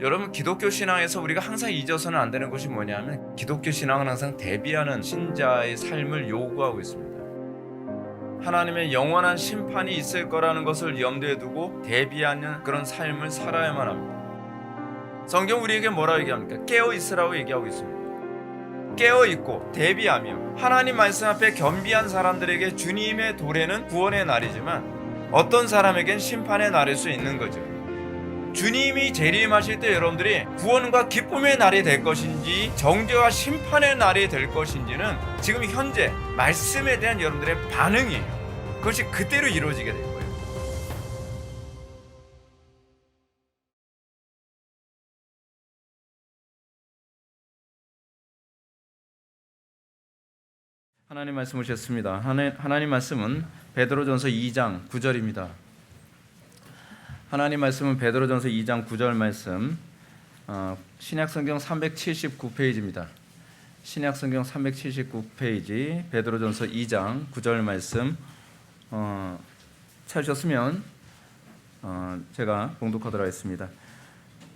여러분, 기독교 신앙에서 우리가 항상 잊어서는 안 되는 것이 뭐냐면 기독교 신앙은 항상 대비하는 신자의 삶을 요구하고 있습니다. 하나님의 영원한 심판이 있을 거라는 것을 염두에 두고 대비하는 그런 삶을 살아야만 합니다. 성경 우리에게 뭐라고 얘기합니까? 깨어 있으라고 얘기하고 있습니다. 깨어 있고 대비하며 하나님 말씀 앞에 겸비한 사람들에게 주님의 도래는 구원의 날이지만 어떤 사람에겐 심판의 날일 수 있는 거죠. 주님이 재림하실 때 여러분들이 구원과 기쁨의 날이 될 것인지 정죄와 심판의 날이 될 것인지는 지금 현재 말씀에 대한 여러분들의 반응이에요. 그것이 그대로 이루어지게 될 거예요. 하나님 말씀 오셨습니다. 하나님 말씀은 베드로전서 2장 9절입니다. 하나님 말씀은 베드로전서 2장 9절 말씀, 신약성경 379페이지입니다. 신약성경 379페이지 베드로전서 2장 9절 말씀 찾으셨으면 제가 봉독하도록 하겠습니다.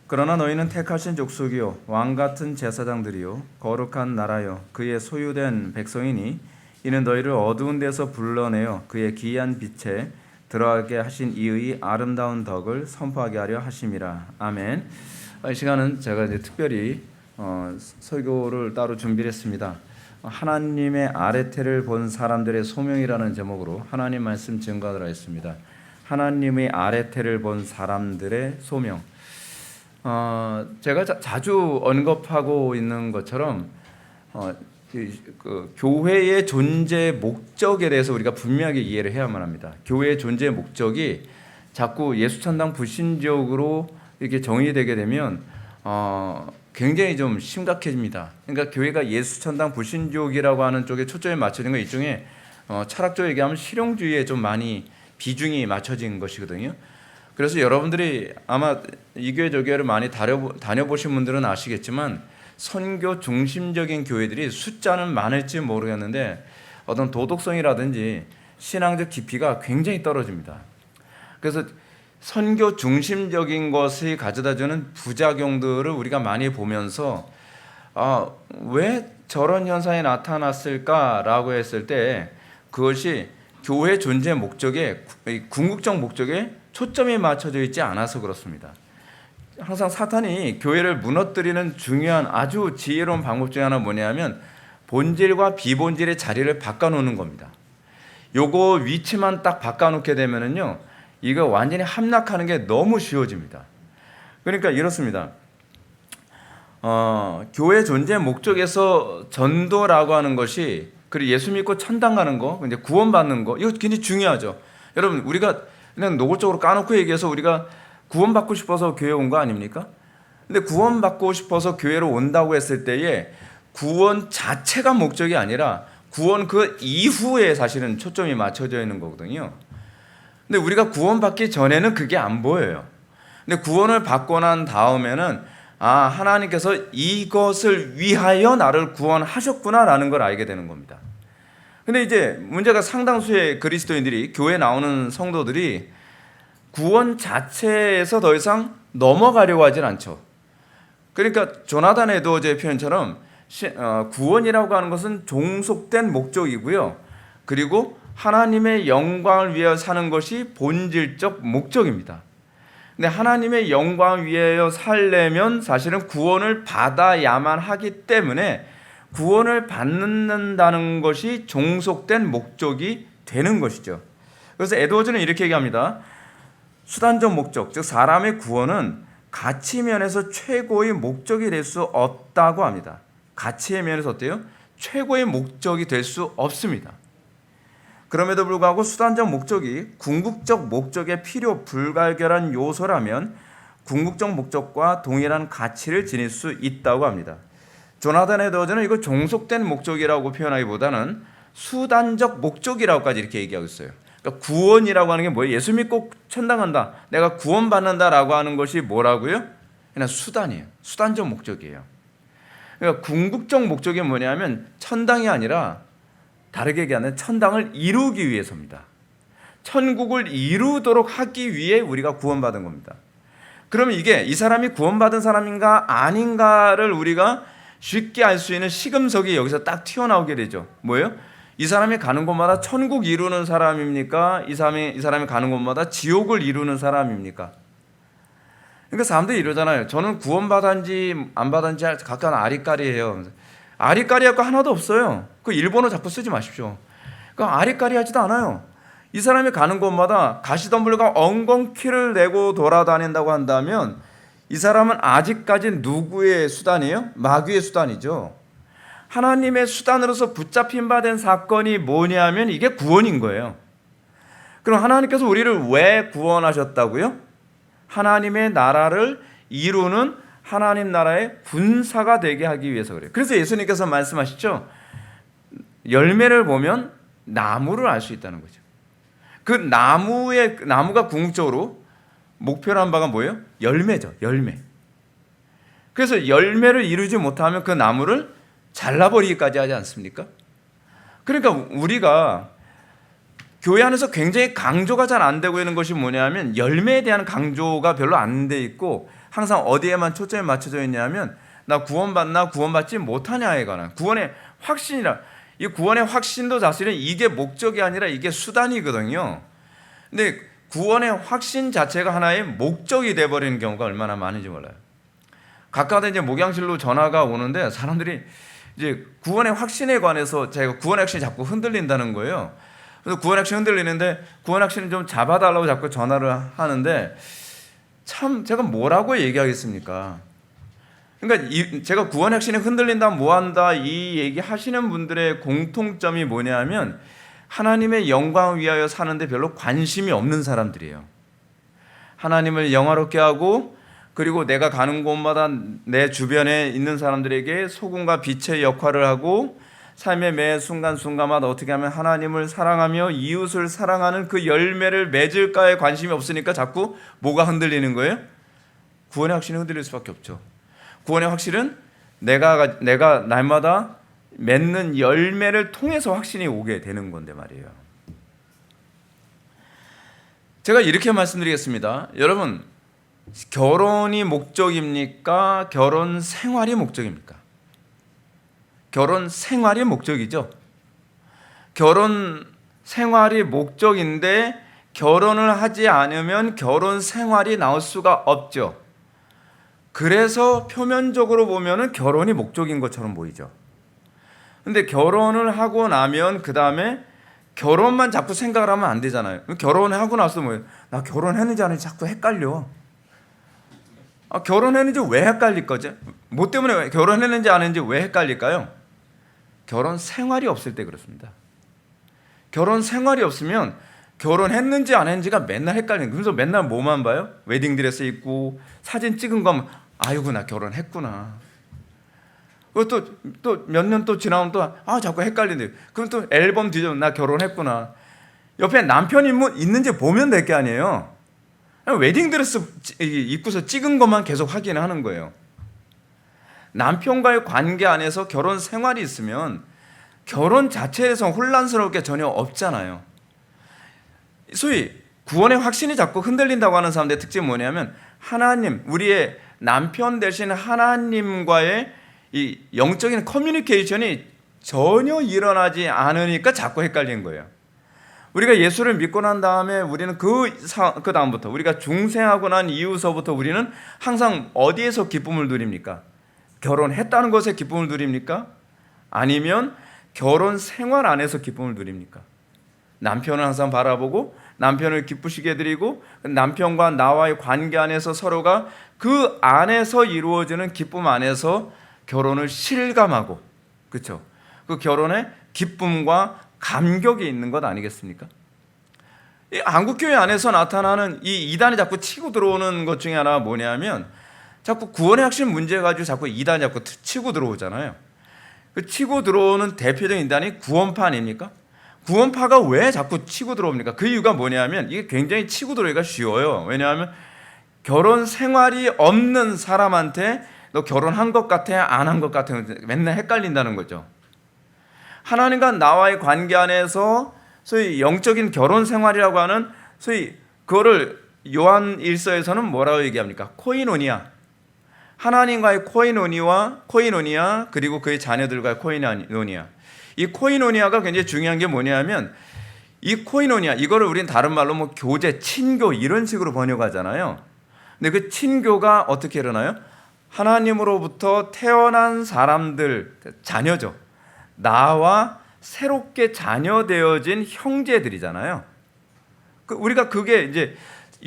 그러나 너희는 택하신 족속이요 왕같은 제사장들이요 거룩한 나라요 그의 소유된 백성이니 이는 너희를 어두운 데서 불러내어 그의 기이한 빛에 들어가게 하신 이의 아름다운 덕을 선포하게 하려 하심이라. 아멘. 이 시간은 제가 이제 특별히 설교를 따로 준비를 했습니다. 하나님의 아래태를 본 사람들의 소명이라는 제목으로 하나님 말씀 증거하도록 하겠습니다. 하나님의 아래태를 본 사람들의 소명. 제가 자주 언급하고 있는 것처럼 그 교회의 존재 목적에 대해서 우리가 분명하게 이해를 해야만 합니다. 교회의 존재 목적이 자꾸 예수천당 불신적으로 이렇게 정의되게 되면 굉장히 좀 심각해집니다. 그러니까 교회가 예수천당 불신족이라고 하는 쪽에 초점이 맞춰진 거 일종의 철학적으로 얘기하면 실용주의에 좀 많이 비중이 맞춰진 것이거든요. 그래서 여러분들이 아마 이 교회 저 교회를 많이 다녀보신 분들은 아시겠지만 선교 중심적인 교회들이 숫자는 많을지 모르겠는데 어떤 도덕성이라든지 신앙적 깊이가 굉장히 떨어집니다. 그래서 선교 중심적인 것이 가져다주는 부작용들을 우리가 많이 보면서 왜 저런 현상이 나타났을까라고 했을 때 그것이 교회 존재 목적에 궁극적 목적에 초점이 맞춰져 있지 않아서 그렇습니다. 항상 사탄이 교회를 무너뜨리는 중요한 아주 지혜로운 방법 중에 하나 뭐냐면 본질과 비본질의 자리를 바꿔놓는 겁니다. 요거 위치만 딱 바꿔놓게 되면은요, 이거 완전히 함락하는 게 너무 쉬워집니다. 그러니까 이렇습니다. 교회 존재 목적에서 전도라고 하는 것이 그리고 예수 믿고 천당 가는 거, 이제 구원받는 거, 이거 굉장히 중요하죠. 여러분, 우리가 그냥 노골적으로 까놓고 얘기해서 우리가 구원받고 싶어서 교회에 온 거 아닙니까? 근데 구원받고 싶어서 교회로 온다고 했을 때에 구원 자체가 목적이 아니라 구원 그 이후에 사실은 초점이 맞춰져 있는 거거든요. 근데 우리가 구원받기 전에는 그게 안 보여요. 근데 구원을 받고 난 다음에는 하나님께서 이것을 위하여 나를 구원하셨구나라는 걸 알게 되는 겁니다. 근데 이제 문제가 상당수의 그리스도인들이 교회에 나오는 성도들이 구원 자체에서 더 이상 넘어가려고 하진 않죠. 그러니까 조나단 에드워즈의 표현처럼 구원이라고 하는 것은 종속된 목적이고요. 그리고 하나님의 영광을 위하여 사는 것이 본질적 목적입니다. 근데 하나님의 영광을 위하여 살려면 사실은 구원을 받아야만 하기 때문에 구원을 받는다는 것이 종속된 목적이 되는 것이죠. 그래서 에드워즈는 이렇게 얘기합니다. 수단적 목적, 즉 사람의 구원은 가치 면에서 최고의 목적이 될 수 없다고 합니다. 가치의 면에서 어때요? 최고의 목적이 될 수 없습니다. 그럼에도 불구하고 수단적 목적이 궁극적 목적의 필요 불가결한 요소라면 궁극적 목적과 동일한 가치를 지닐 수 있다고 합니다. 조나단 에드워즈는 이걸 종속된 목적이라고 표현하기보다는 수단적 목적이라고까지 이렇게 얘기하고 있어요. 그러니까 구원이라고 하는 게 뭐예요? 예수 믿고 천당 간다, 내가 구원받는다라고 하는 것이 뭐라고요? 그냥 수단이에요. 수단적 목적이에요. 그러니까 궁극적 목적이 뭐냐면 천당이 아니라 다르게 얘기하면 천당을 이루기 위해서입니다. 천국을 이루도록 하기 위해 우리가 구원받은 겁니다. 그러면 이게 이 사람이 구원받은 사람인가 아닌가를 우리가 쉽게 알 수 있는 시금석이 여기서 딱 튀어나오게 되죠. 뭐예요? 이 사람이 가는 곳마다 천국 이루는 사람입니까? 이 사람이 가는 곳마다 지옥을 이루는 사람입니까? 그러니까 사람들이 이러잖아요. 저는 구원받았는지 안 받았는지 각각 아리까리해요. 아리까리할 거 하나도 없어요. 그 일본어 자꾸 쓰지 마십시오. 그러니까 아리까리하지도 않아요. 이 사람이 가는 곳마다 가시덤불과 엉겅퀴를 내고 돌아다닌다고 한다면 이 사람은 아직까지 누구의 수단이에요? 마귀의 수단이죠. 하나님의 수단으로서 붙잡힌 바 된 사건이 뭐냐면 이게 구원인 거예요. 그럼 하나님께서 우리를 왜 구원하셨다고요? 하나님의 나라를 이루는 하나님 나라의 군사가 되게 하기 위해서 그래요. 그래서 예수님께서 말씀하시죠. 열매를 보면 나무를 알 수 있다는 거죠. 그 나무가 궁극적으로 목표로 한 바가 뭐예요? 열매죠. 열매. 그래서 열매를 이루지 못하면 그 나무를 잘라버리기까지 하지 않습니까? 그러니까 우리가 교회 안에서 굉장히 강조가 잘 안 되고 있는 것이 뭐냐면 열매에 대한 강조가 별로 안 돼 있고 항상 어디에만 초점이 맞춰져 있냐면 나 구원받나 구원받지 못하냐에 관한 구원의 확신이라. 이 구원의 확신도 사실은 이게 목적이 아니라 이게 수단이거든요. 근데 구원의 확신 자체가 하나의 목적이 돼버리는 경우가 얼마나 많은지 몰라요. 가까운 이제 목양실로 전화가 오는데 사람들이 이제 구원의 확신에 관해서 제가 구원의 확신이 자꾸 흔들린다는 거예요. 그래서 구원의 확신이 흔들리는데 구원의 확신을 좀 잡아달라고 자꾸 전화를 하는데 참 제가 뭐라고 얘기하겠습니까? 그러니까 제가 구원의 확신이 흔들린다 뭐한다 이 얘기 하시는 분들의 공통점이 뭐냐면 하나님의 영광을 위하여 사는데 별로 관심이 없는 사람들이에요. 하나님을 영화롭게 하고 그리고 내가 가는 곳마다 내 주변에 있는 사람들에게 소금과 빛의 역할을 하고 삶의 매 순간순간마다 어떻게 하면 하나님을 사랑하며 이웃을 사랑하는 그 열매를 맺을까에 관심이 없으니까 자꾸 뭐가 흔들리는 거예요? 구원의 확신이 흔들릴 수밖에 없죠. 구원의 확신은 내가 날마다 맺는 열매를 통해서 확신이 오게 되는 건데 말이에요. 제가 이렇게 말씀드리겠습니다. 여러분, 결혼이 목적입니까? 결혼 생활이 목적입니까? 결혼 생활이 목적이죠. 결혼 생활이 목적인데 결혼을 하지 않으면 결혼 생활이 나올 수가 없죠. 그래서 표면적으로 보면은 결혼이 목적인 것처럼 보이죠. 근데 결혼을 하고 나면 그 다음에 결혼만 자꾸 생각을 하면 안 되잖아요. 결혼을 하고 나서 뭐예요? 나 결혼했는지 안 했는지 자꾸 헷갈려. 결혼했는지 왜 헷갈릴 거지? 뭐 때문에 결혼했는지 안 했는지 왜 헷갈릴까요? 결혼 생활이 없을 때 그렇습니다. 결혼 생활이 없으면 결혼했는지 안 했는지가 맨날 헷갈리는 거예요. 그래서 맨날 뭐만 봐요? 웨딩드레스 입고 사진 찍은 거 하면 아이고 나 결혼했구나. 또 몇 년 또 지나면 또 자꾸 헷갈리는데 그럼 또 앨범 뒤져면 나 결혼했구나. 옆에 남편이 있는지 보면 될 게 아니에요. 웨딩드레스 입고서 찍은 것만 계속 확인하는 거예요. 남편과의 관계 안에서 결혼 생활이 있으면 결혼 자체에서 혼란스러울 게 전혀 없잖아요. 소위 구원의 확신이 자꾸 흔들린다고 하는 사람들의 특징이 뭐냐면 하나님, 우리의 남편 대신 하나님과의 이 영적인 커뮤니케이션이 전혀 일어나지 않으니까 자꾸 헷갈리는 거예요. 우리가 예수를 믿고 난 다음에 우리는 그 다음부터 우리가 중생하고 난 이후서부터 우리는 항상 어디에서 기쁨을 누립니까? 결혼했다는 것에 기쁨을 누립니까? 아니면 결혼 생활 안에서 기쁨을 누립니까? 남편을 항상 바라보고 남편을 기쁘시게 해드리고 남편과 나와의 관계 안에서 서로가 그 안에서 이루어지는 기쁨 안에서 결혼을 실감하고, 그렇죠? 그 결혼의 기쁨과 감격이 있는 것 아니겠습니까? 이 한국교회 안에서 나타나는 이 이단이 자꾸 치고 들어오는 것 중에 하나가 뭐냐면 자꾸 구원의 확신 문제 가지고 자꾸 이단이 자꾸 치고 들어오잖아요. 그 치고 들어오는 대표적인 이단이 구원파 아닙니까? 구원파가 왜 자꾸 치고 들어옵니까? 그 이유가 뭐냐면 이게 굉장히 치고 들어오기가 쉬워요. 왜냐하면 결혼 생활이 없는 사람한테 너 결혼한 것 같아? 안 한 것 같아? 맨날 헷갈린다는 거죠. 하나님과 나와의 관계 안에서 소위 영적인 결혼 생활이라고 하는 소위 그거를 요한 1서에서는 뭐라고 얘기합니까? 코이노니아. 하나님과의 코이노니아 그리고 그의 자녀들과의 코이노니아. 이 코이노니아가 굉장히 중요한 게 뭐냐면 이 코이노니아 이거를 우리는 다른 말로 뭐 교제, 친교 이런 식으로 번역하잖아요. 근데 그 친교가 어떻게 일어나요? 하나님으로부터 태어난 사람들, 자녀죠. 나와 새롭게 자녀되어진 형제들이잖아요. 우리가 그게 이제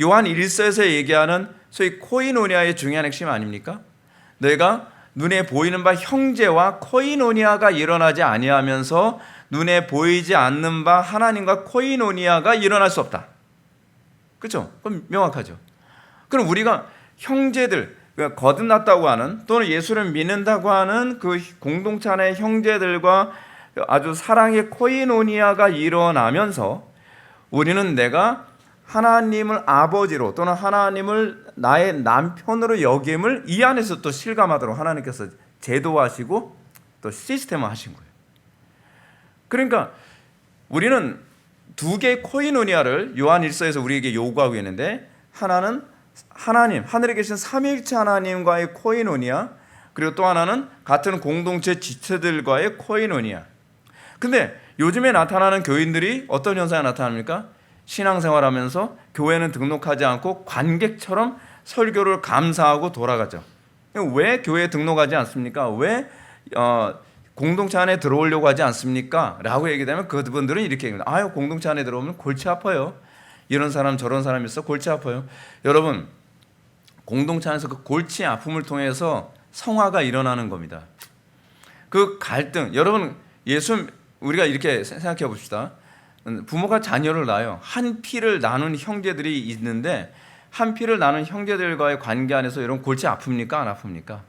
요한 1서에서 얘기하는 소위 코이노니아의 중요한 핵심 아닙니까? 내가 눈에 보이는 바 형제와 코이노니아가 일어나지 아니하면서 눈에 보이지 않는 바 하나님과 코이노니아가 일어날 수 없다. 그렇죠? 그럼 명확하죠. 그럼 우리가 형제들, 거듭났다고 하는 또는 예수를 믿는다고 하는 그 공동체 안의 형제들과 아주 사랑의 코이노니아가 일어나면서 우리는 내가 하나님을 아버지로 또는 하나님을 나의 남편으로 여김을 이 안에서 또 실감하도록 하나님께서 제도하시고 또 시스템화하신 거예요. 그러니까 우리는 두 개의 코이노니아를 요한 1서에서 우리에게 요구하고 있는데 하나는 하나님, 하늘에 계신 삼위일체 하나님과의 코이노니아, 그리고 또 하나는 같은 공동체 지체들과의 코이노니아. 근데 요즘에 나타나는 교인들이 어떤 현상이 나타납니까? 신앙생활하면서 교회는 등록하지 않고 관객처럼 설교를 감사하고 돌아가죠. 왜 교회에 등록하지 않습니까? 왜 공동체 안에 들어오려고 하지 않습니까? 라고 얘기되면 그분들은 이렇게 얘기합니다. 아유, 공동체 안에 들어오면 골치 아파요. 이런 사람 저런 사람이 있어 골치 아파요. 여러분, 공동체 안에서 그 골치 아픔을 통해서 성화가 일어나는 겁니다. 그 갈등, 여러분 우리가 이렇게 생각해 봅시다. 부모가 자녀를 낳아요. 한 피를 나눈 형제들이 있는데 한 피를 나눈 형제들과의 관계 안에서 이런 골치 아픕니까? 안 아픕니까?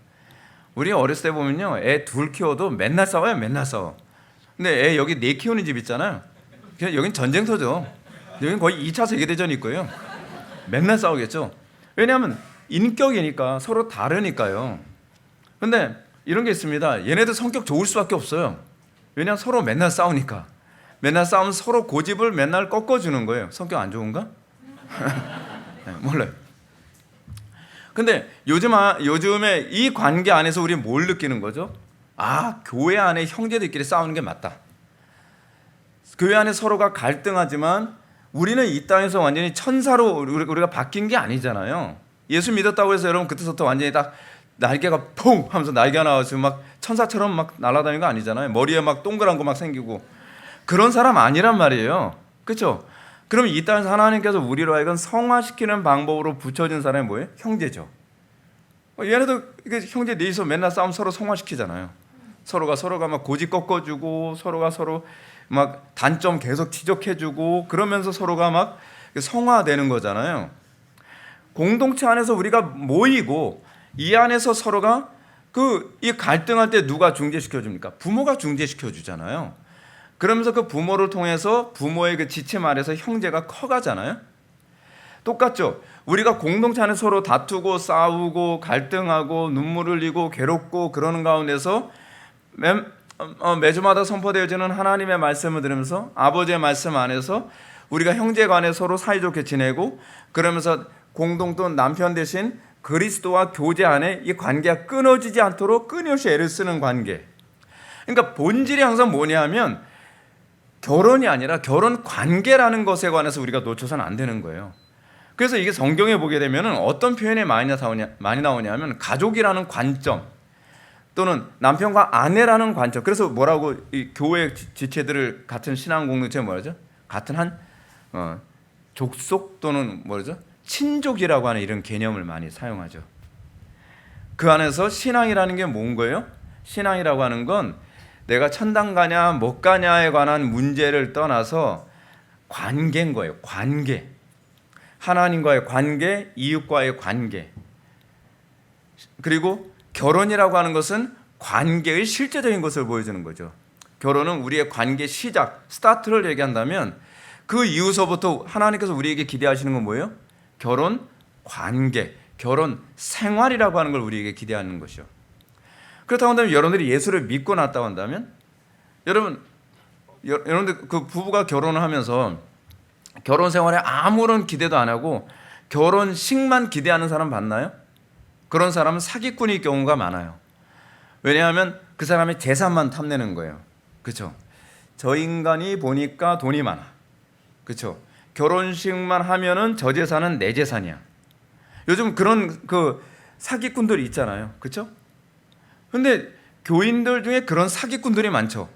우리 어렸을 때 보면요, 애 둘 키워도 맨날 싸워요. 맨날 싸워. 근데 애 여기 네 키우는 집 있잖아요. 여긴 전쟁터죠. 여긴 거의 2차 세계대전일 거예요. 맨날 싸우겠죠. 왜냐하면 인격이니까 서로 다르니까요. 근데 이런 게 있습니다. 얘네들 성격 좋을 수밖에 없어요. 왜냐하면 서로 맨날 싸우니까. 맨날 싸우면 서로 고집을 맨날 꺾어주는 거예요. 성격 안 좋은가? 네, 몰라요. 근데 요즘에 이 관계 안에서 우리 뭘 느끼는 거죠? 아, 교회 안에 형제들끼리 싸우는 게 맞다. 교회 안에 서로가 갈등하지만 우리는 이 땅에서 완전히 천사로 우리가 바뀐 게 아니잖아요. 예수 믿었다고 해서 여러분 그때부터 완전히 딱 날개가 퐁 하면서 날개가 나와서 막 천사처럼 막 날아다니는 거 아니잖아요. 머리에 막 동그란 거 막 생기고 그런 사람 아니란 말이에요. 그렇죠? 그럼 이 땅에서 하나님께서 우리로 하여금 성화시키는 방법으로 붙여진 사람이 뭐예요? 형제죠. 얘네도 형제 넷이서 맨날 싸움 서로 성화시키잖아요. 서로가 막 고집 꺾어주고 서로가 서로 막 단점 계속 지적해주고 그러면서 서로가 막 성화되는 거잖아요. 공동체 안에서 우리가 모이고 이 안에서 서로가 이 갈등할 때 누가 중재시켜 줍니까? 부모가 중재시켜 주잖아요. 그러면서 그 부모를 통해서 부모의 그 지침 아래서 형제가 커가잖아요. 똑같죠. 우리가 공동체 안에 서로 다투고 싸우고 갈등하고 눈물 흘리고 괴롭고 그러는 가운데서 매주마다 선포되어지는 하나님의 말씀을 들으면서 아버지의 말씀 안에서 우리가 형제간에 서로 사이좋게 지내고 그러면서 공동 또 남편 대신 그리스도와 교제 안에 이 관계가 끊어지지 않도록 끊임없이 애를 쓰는 관계. 그러니까 본질이 항상 뭐냐면 결혼이 아니라 결혼 관계라는 것에 관해서 우리가 놓쳐서는 안 되는 거예요. 그래서 이게 성경에 보게 되면 어떤 표현이 많이 나오냐면 가족이라는 관점 또는 남편과 아내라는 관점. 그래서 뭐라고 이 교회 지체들을 같은 신앙 공동체 뭐라죠? 같은 한 족속 또는 뭐라죠? 친족이라고 하는 이런 개념을 많이 사용하죠. 그 안에서 신앙이라는 게 뭔 거예요? 신앙이라고 하는 건 내가 천당 가냐 못 가냐에 관한 문제를 떠나서 관계인 거예요. 관계. 하나님과의 관계, 이웃과의 관계. 그리고 결혼이라고 하는 것은 관계의 실제적인 것을 보여주는 거죠. 결혼은 우리의 관계 시작, 스타트를 얘기한다면 그 이후서부터 하나님께서 우리에게 기대하시는 건 뭐예요? 결혼 관계, 결혼 생활이라고 하는 걸 우리에게 기대하는 것이죠. 그렇다고 한다면 여러분들이 예수를 믿고 났다고 한다면 여러분들 그 부부가 결혼을 하면서 결혼 생활에 아무런 기대도 안 하고 결혼식만 기대하는 사람 봤나요? 그런 사람은 사기꾼일 경우가 많아요. 왜냐하면 그 사람의 재산만 탐내는 거예요. 그렇죠? 저 인간이 보니까 돈이 많아. 그렇죠? 결혼식만 하면은 저 재산은 내 재산이야. 요즘 그런 그 사기꾼들이 있잖아요. 그렇죠? 근데 교인들 중에 그런 사기꾼들이 많죠.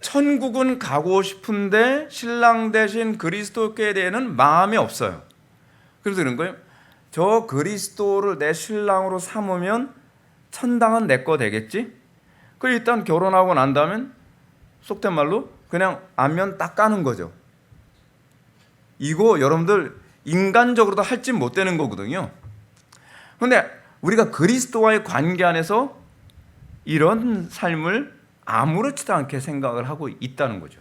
천국은 가고 싶은데 신랑 대신 그리스도께 대해는 마음이 없어요. 그래서 그런 거예요. 저 그리스도를 내 신랑으로 삼으면 천당은 내 거 되겠지? 그리고 일단 결혼하고 난 다음엔 속된 말로 그냥 안면 딱 까는 거죠. 이거 여러분들 인간적으로도 할지 못 되는 거거든요. 그런데 우리가 그리스도와의 관계 안에서 이런 삶을 아무렇지도 않게 생각을 하고 있다는 거죠.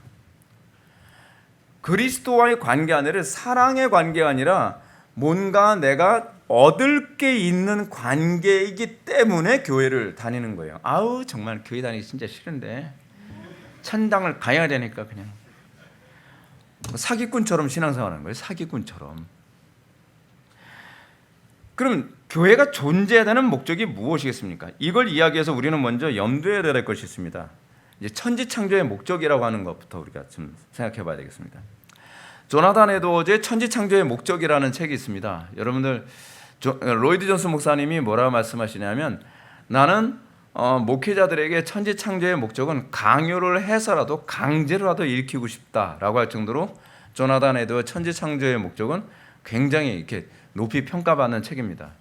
그리스도와의 관계 안에는 사랑의 관계가 아니라 뭔가 내가 얻을 게 있는 관계이기 때문에 교회를 다니는 거예요. 아우 정말 교회 다니기 진짜 싫은데 천당을 가야 되니까 그냥 사기꾼처럼 신앙생활하는 거예요. 사기꾼처럼. 그럼 교회가 존재해야 되는 목적이 무엇이겠습니까? 이걸 이야기해서 우리는 먼저 염두에 둬야 될 것이 있습니다. 이제 천지창조의 목적이라고 하는 것부터 우리가 좀 생각해 봐야 되겠습니다. 조나단 에드워즈의 천지창조의 목적이라는 책이 있습니다. 여러분들 로이드 존스 목사님이 뭐라고 말씀하시냐면 나는 목회자들에게 천지창조의 목적은 강요를 해서라도 강제로라도 일으키고 싶다라고 할 정도로 조나단 에드워즈 천지창조의 목적은 굉장히 이렇게 높이 평가받는 책입니다.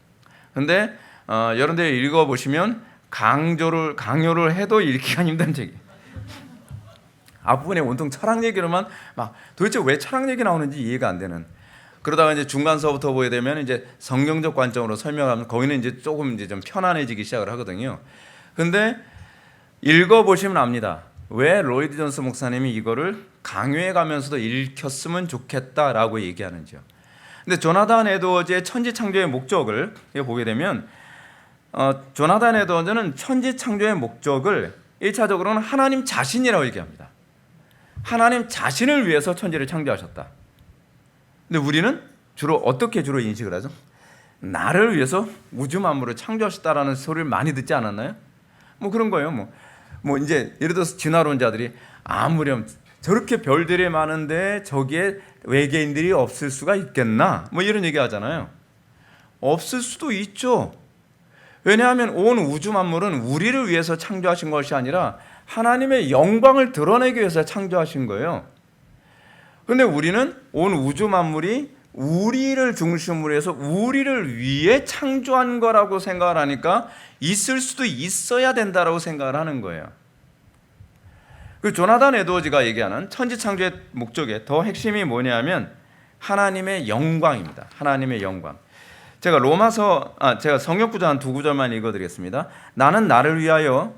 그런데 여러분들 읽어보시면 강요를 해도 읽기가 힘든 책이에요. 앞부분에 온통 철학 얘기로만 막 도대체 왜 철학 얘기 나오는지 이해가 안 되는. 그러다가 이제 중간서부터 보게 되면 이제 성경적 관점으로 설명하면 거기는 이제 조금 이제 좀 편안해지기 시작을 하거든요. 근데 읽어보시면 압니다. 왜 로이드 존스 목사님이 이거를 강요해 가면서도 읽혔으면 좋겠다라고 얘기하는지요. 근데 조나단 에드워즈의 천지창조의 목적을 보게 되면 조나단 에드워즈는 천지창조의 목적을 1차적으로는 하나님 자신이라고 얘기합니다. 하나님 자신을 위해서 천지를 창조하셨다. 근데 우리는 어떻게 인식을 하죠? 나를 위해서 우주 만물을 창조하셨다라는 소리를 많이 듣지 않았나요? 뭐 그런 거예요. 뭐 이제 예를 들어서 진화론자들이 아무렴 저렇게 별들이 많은데 저기에 외계인들이 없을 수가 있겠나? 뭐 이런 얘기 하잖아요. 없을 수도 있죠. 왜냐하면 온 우주 만물은 우리를 위해서 창조하신 것이 아니라 하나님의 영광을 드러내기 위해서 창조하신 거예요. 그런데 우리는 온 우주 만물이 우리를 중심으로 해서 우리를 위해 창조한 거라고 생각을 하니까 있을 수도 있어야 된다라고 생각을 하는 거예요. 그 조나단 에드워즈가 얘기하는 천지창조의 목적의 더 핵심이 뭐냐면 하나님의 영광입니다. 하나님의 영광. 제가 제가 성역 구절 한 두 구절만 읽어드리겠습니다. 나는 나를 위하며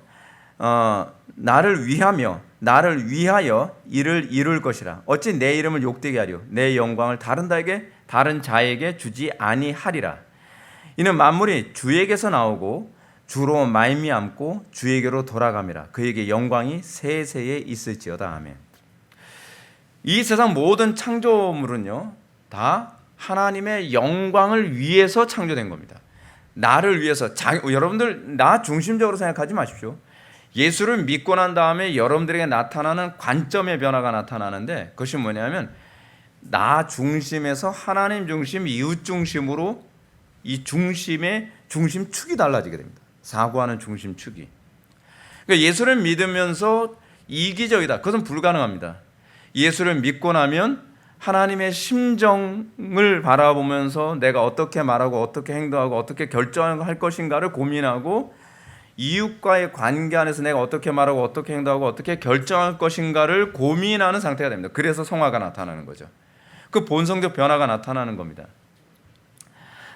이를 이룰 것이라. 어찌 내 이름을 욕되게 하려. 내 영광을 다른 자에게 주지 아니하리라. 이는 만물이 주에게서 나오고 주로 말미암고 주에게로 돌아감이라. 그에게 영광이 세세에 있을지어다. 아멘. 이 세상 모든 창조물은요 다 하나님의 영광을 위해서 창조된 겁니다. 나를 위해서. 여러분들 나 중심적으로 생각하지 마십시오. 예수를 믿고 난 다음에 여러분들에게 나타나는 관점의 변화가 나타나는데 그것이 뭐냐면 나 중심에서 하나님 중심, 이웃 중심으로 이 중심의 중심축이 달라지게 됩니다. 사고하는 중심축이. 그러니까 예수를 믿으면서 이기적이다. 그것은 불가능합니다. 예수를 믿고 나면 하나님의 심정을 바라보면서 내가 어떻게 말하고 어떻게 행동하고 어떻게 결정할 것인가를 고민하고 이웃과의 관계 안에서 내가 어떻게 말하고 어떻게 행동하고 어떻게 결정할 것인가를 고민하는 상태가 됩니다. 그래서 성화가 나타나는 거죠. 그 본성적 변화가 나타나는 겁니다.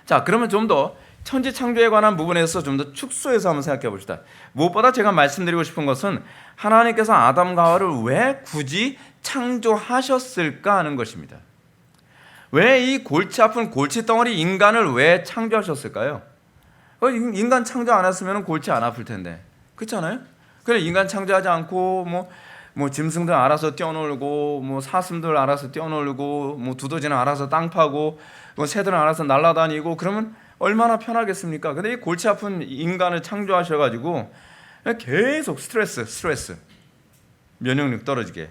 자, 그러면 좀 더 천지창조에 관한 부분에서 좀 더 축소해서 한번 생각해 봅시다. 무엇보다 제가 말씀드리고 싶은 것은 하나님께서 아담과 하와를 왜 굳이 창조하셨을까 하는 것입니다. 왜 이 골치 아픈 골치덩어리 인간을 왜 창조하셨을까요? 인간 창조 안 했으면 골치 안 아플 텐데. 그렇잖아요? 그래 인간 창조하지 않고 뭐 짐승들 알아서 뛰어놀고, 뭐 사슴들 알아서 뛰어놀고, 뭐 두더지는 알아서 땅 파고, 뭐 새들은 알아서 날아다니고, 그러면 얼마나 편하겠습니까? 근데 이 골치 아픈 인간을 창조하셔가지고 계속 스트레스, 면역력 떨어지게.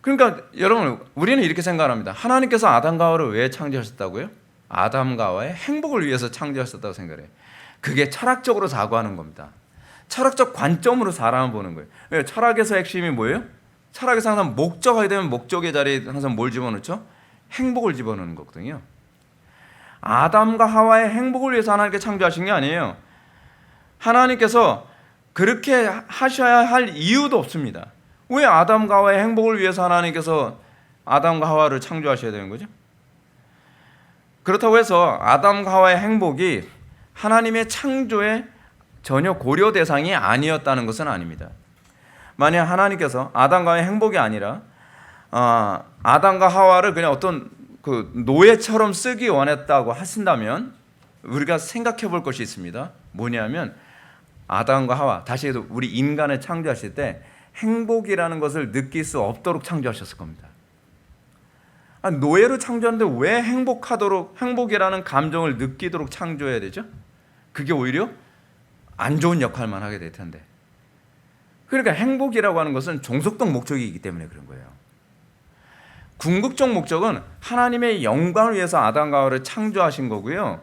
그러니까 여러분, 우리는 이렇게 생각합니다. 하나님께서 아담과 하와를 왜 창조하셨다고요? 아담과 하와의 행복을 위해서 창조하셨다고 생각해요. 그게 철학적으로 사고하는 겁니다. 철학적 관점으로 사람을 보는 거예요. 왜? 철학에서 핵심이 뭐예요? 철학에서 항상 목적하게 되면 목적의 자리에 항상 뭘 집어넣죠? 행복을 집어넣는 거거든요. 아담과 하와의 행복을 위해서 하나님께 창조하신 게 아니에요. 하나님께서 그렇게 하셔야 할 이유도 없습니다. 왜 아담과 하와의 행복을 위해서 하나님께서 아담과 하와를 창조하셔야 되는 거죠? 그렇다고 해서 아담과 하와의 행복이 하나님의 창조의 전혀 고려 대상이 아니었다는 것은 아닙니다. 만약 하나님께서 아담과 하와의 행복이 아니라 아담과 하와를 그냥 어떤 그 노예처럼 쓰기 원했다고 하신다면 우리가 생각해 볼 것이 있습니다. 뭐냐면 아담과 하와, 다시 해도 우리 인간을 창조하실 때 행복이라는 것을 느낄 수 없도록 창조하셨을 겁니다. 노예로 창조하는데 왜 행복이라는 감정을 느끼도록 창조해야 되죠? 그게 오히려 안 좋은 역할만 하게 될 텐데. 그러니까 행복이라고 하는 것은 종속적 목적이기 때문에 그런 거예요. 궁극적 목적은 하나님의 영광을 위해서 아담과 하와를 창조하신 거고요.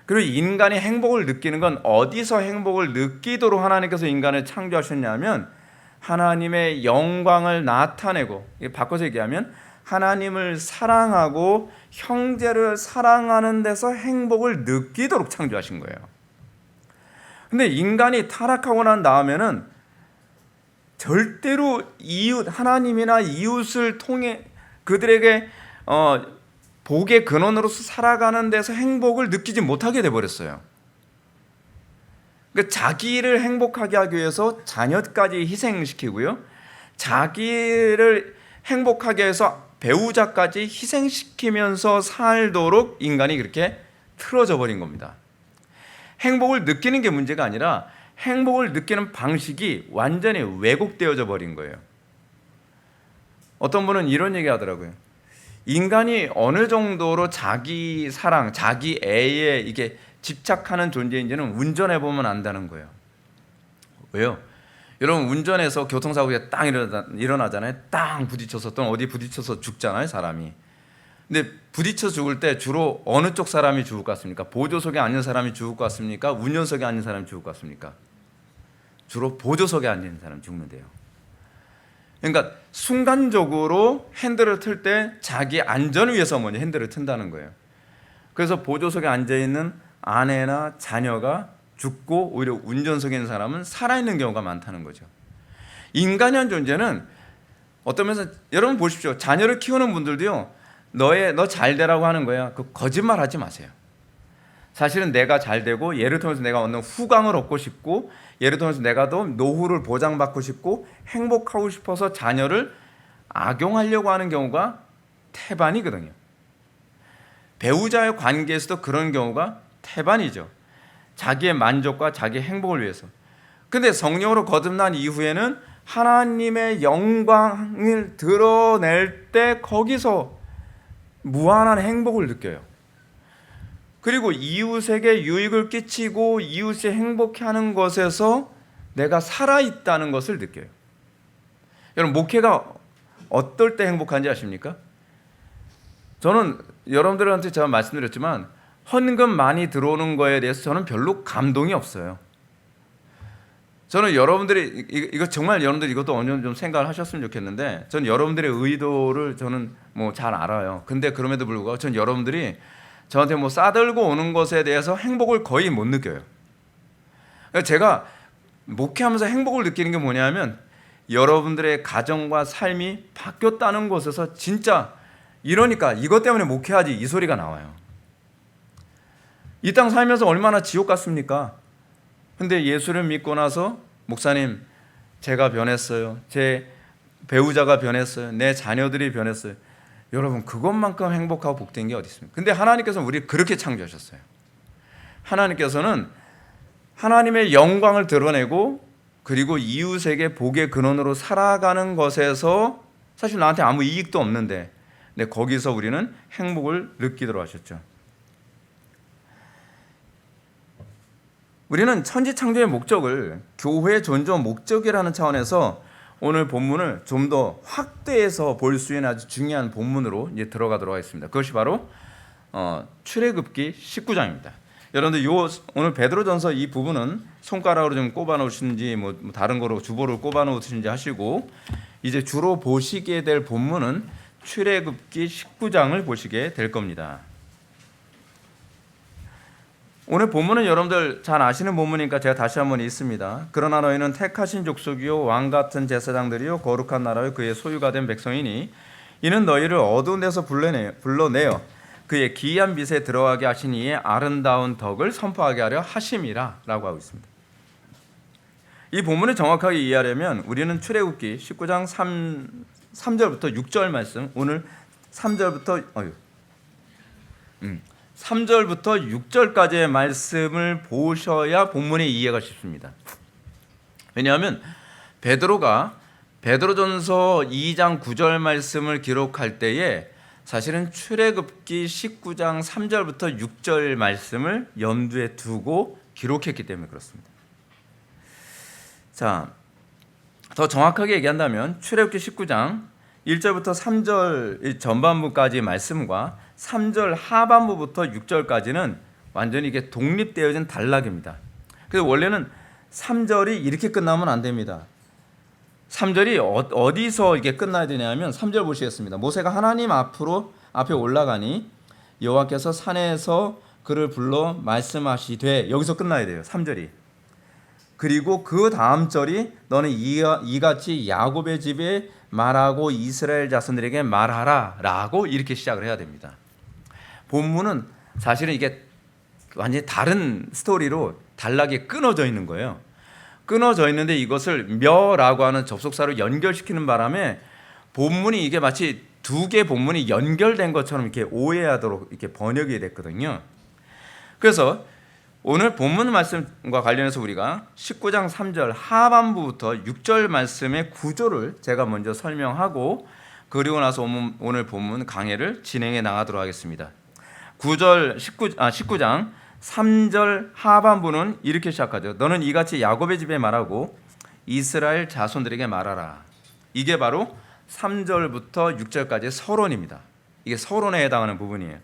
그리고 인간이 행복을 느끼는 건 어디서 행복을 느끼도록 하나님께서 인간을 창조하셨냐면 하나님의 영광을 나타내고, 바꿔서 얘기하면 하나님을 사랑하고 형제를 사랑하는 데서 행복을 느끼도록 창조하신 거예요. 근데 인간이 타락하고 난 다음에는 절대로 하나님이나 이웃을 통해 그들에게 복의 근원으로서 살아가는 데서 행복을 느끼지 못하게 돼버렸어요. 그러니까 자기를 행복하게 하기 위해서 자녀까지 희생시키고요, 자기를 행복하게 해서 배우자까지 희생시키면서 살도록 인간이 그렇게 틀어져 버린 겁니다. 행복을 느끼는 게 문제가 아니라 행복을 느끼는 방식이 완전히 왜곡되어져 버린 거예요. 어떤 분은 이런 얘기 하더라고요. 인간이 어느 정도로 자기 사랑, 자기 애에 이게 집착하는 존재인지는 운전해 보면 안다는 거예요. 왜요? 여러분, 운전해서 교통사고가 딱 일어나잖아요. 딱 부딪혀서, 또는 어디 부딪혀서 죽잖아요, 사람이. 근데 부딪혀 죽을 때 주로 어느 쪽 사람이 죽을 것 같습니까? 보조석에 앉은 사람이 죽을 것 같습니까? 운전석에 앉은 사람이 죽을 것 같습니까? 주로 보조석에 앉은 사람이 죽는데요. 그러니까 순간적으로 핸들을 틀 때 자기 안전을 위해서 먼저 핸들을 튼다는 거예요. 그래서 보조석에 앉아있는 아내나 자녀가 죽고 오히려 운전석에 있는 사람은 살아있는 경우가 많다는 거죠. 인간이란 존재는 어떤 면에서, 여러분 보십시오. 자녀를 키우는 분들도요, 너 잘 되라고 하는 거야. 그 거짓말 하지 마세요. 사실은 내가 잘 되고 얘를 통해서 내가 얻는 후광을 얻고 싶고 얘를 통해서 내가 더 노후를 보장받고 싶고 행복하고 싶어서 자녀를 악용하려고 하는 경우가 태반이거든요. 배우자의 관계에서도 그런 경우가 태반이죠. 자기의 만족과 자기의 행복을 위해서. 근데 성령으로 거듭난 이후에는 하나님의 영광을 드러낼 때 거기서 무한한 행복을 느껴요. 그리고 이웃에게 유익을 끼치고 이웃이 행복해하는 것에서 내가 살아있다는 것을 느껴요. 여러분, 목회가 어떨 때 행복한지 아십니까? 저는 여러분들한테 제가 말씀드렸지만 헌금 많이 들어오는 거에 대해서 저는 별로 감동이 없어요. 저는 여러분들이 이거 정말 여러분들이 이것도 어느 정도 좀 생각을 하셨으면 좋겠는데, 저는 여러분들의 의도를 저는 뭐 잘 알아요. 근데 그럼에도 불구하고 저는 여러분들이 저한테 뭐 싸들고 오는 것에 대해서 행복을 거의 못 느껴요. 제가 목회하면서 행복을 느끼는 게 뭐냐면 여러분들의 가정과 삶이 바뀌었다는 것에서 진짜, 이러니까 이것 때문에 목회하지, 이 소리가 나와요. 이 땅 살면서 얼마나 지옥 같습니까? 근데 예수를 믿고 나서 목사님, 제가 변했어요. 제 배우자가 변했어요. 내 자녀들이 변했어요. 여러분, 그것만큼 행복하고 복된 게 어디 있습니까? 근데 하나님께서는 우리를 그렇게 창조하셨어요. 하나님께서는 하나님의 영광을 드러내고 그리고 이웃에게 복의 근원으로 살아가는 것에서 사실 나한테 아무 이익도 없는데 거기서 우리는 행복을 느끼도록 하셨죠. 우리는 천지창조의 목적을 교회의 존재 목적이라는 차원에서 오늘 본문을 좀 더 확대해서 볼 수 있는 아주 중요한 본문으로 이제 들어가도록 하겠습니다. 그것이 바로 출애굽기 19장입니다. 여러분들 오늘 베드로전서 이 부분은 손가락으로 좀 꼽아 놓으시는지 뭐 다른 거로 주보를 꼽아 놓으시는지 하시고 이제 주로 보시게 될 본문은 출애굽기 19장을 보시게 될 겁니다. 오늘 본문은 여러분들 잘 아시는 본문이니까 제가 다시 한번 읽습니다. 그러나 너희는 택하신 족속이요 왕 같은 제사장들이요 거룩한 나라요 그의 소유가 된 백성이니 이는 너희를 어두운 데서 불러내어 그의 기이한 빛에 들어가게 하신 이의 아름다운 덕을 선포하게 하려 하심이라 라고 하고 있습니다. 이 본문을 정확하게 이해하려면 우리는 출애굽기 19장 3절부터 6절 말씀, 오늘 3절부터 6절까지의 말씀을 보셔야 본문의 이해가 쉽습니다. 왜냐하면 베드로전서 2장 9절 말씀을 기록할 때에 사실은 출애굽기 19장 3절부터 6절 말씀을 염두에 두고 기록했기 때문에 그렇습니다. 자, 더 정확하게 얘기한다면 출애굽기 19장 1절부터 3절 전반부까지의 말씀과 3절 하반부부터 6절까지는 완전히 이게 독립되어진 단락입니다. 그래서 원래는 3절이 이렇게 끝나면 안 됩니다. 3절이 어디서 이게 끝나야 되냐면 3절 보시겠습니다. 모세가 하나님 앞에 올라가니 여호와께서 산에서 그를 불러 말씀하시되, 여기서 끝나야 돼요. 3절이. 그리고 그 다음 절이 너는 이같이 야곱의 집에 말하고 이스라엘 자손들에게 말하라 라고 이렇게 시작을 해야 됩니다. 본문은 사실은 이게 완전히 다른 스토리로 단락이 끊어져 있는 거예요. 끊어져 있는데 이것을 며라고 하는 접속사로 연결시키는 바람에 본문이 이게 마치 두 개 본문이 연결된 것처럼 이렇게 오해하도록 이렇게 번역이 됐거든요. 그래서 오늘 본문 말씀과 관련해서 우리가 19장 3절 하반부부터 6절 말씀의 구조를 제가 먼저 설명하고 그리고 나서 오늘 본문 강해를 진행해 나가도록 하겠습니다. 19장 3절 하반부는 이렇게 시작하죠. 너는 이같이 야곱의 집에 말하고 이스라엘 자손들에게 말하라. 이게 바로 3절부터 6절까지의 서론입니다. 이게 서론에 해당하는 부분이에요.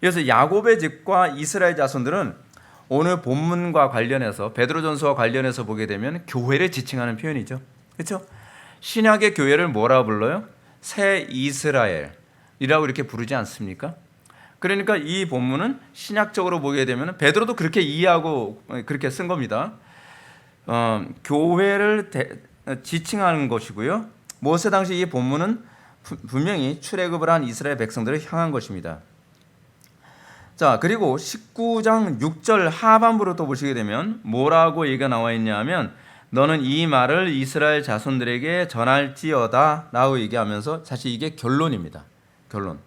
그래서 야곱의 집과 이스라엘 자손들은 오늘 본문과 관련해서 베드로전서와 관련해서 보게 되면 교회를 지칭하는 표현이죠. 그렇죠? 신약의 교회를 뭐라고 불러요? 새 이스라엘이라고 이렇게 부르지 않습니까? 그러니까 이 본문은 신약적으로 보게 되면 베드로도 그렇게 이해하고 그렇게 쓴 겁니다. 교회를 지칭하는 것이고요. 모세 당시 이 본문은 분명히 출애굽을 한 이스라엘 백성들을 향한 것입니다. 자, 그리고 19장 6절 하반부로 또 보시게 되면 뭐라고 얘기가 나와 있냐면 너는 이 말을 이스라엘 자손들에게 전할지어다 라고 얘기하면서 사실 이게 결론입니다. 결론.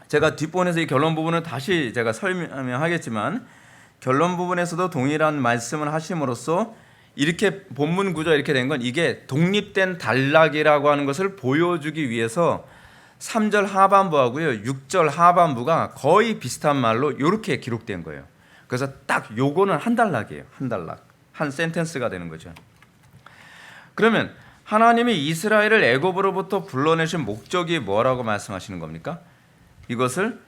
제가 뒷부분에서 이 결론 부분을 다시 제가 설명하겠지만 결론 부분에서도 동일한 말씀을 하심으로써 이렇게 본문 구조가 이렇게 된 건 이게 독립된 단락이라고 하는 것을 보여주기 위해서 3절 하반부하고요 6절 하반부가 거의 비슷한 말로 이렇게 기록된 거예요. 그래서 딱 요거는 한 단락이에요. 한 단락, 한 센텐스가 되는 거죠. 그러면 하나님이 이스라엘을 애굽으로부터 불러내신 목적이 뭐라고 말씀하시는 겁니까? 이것을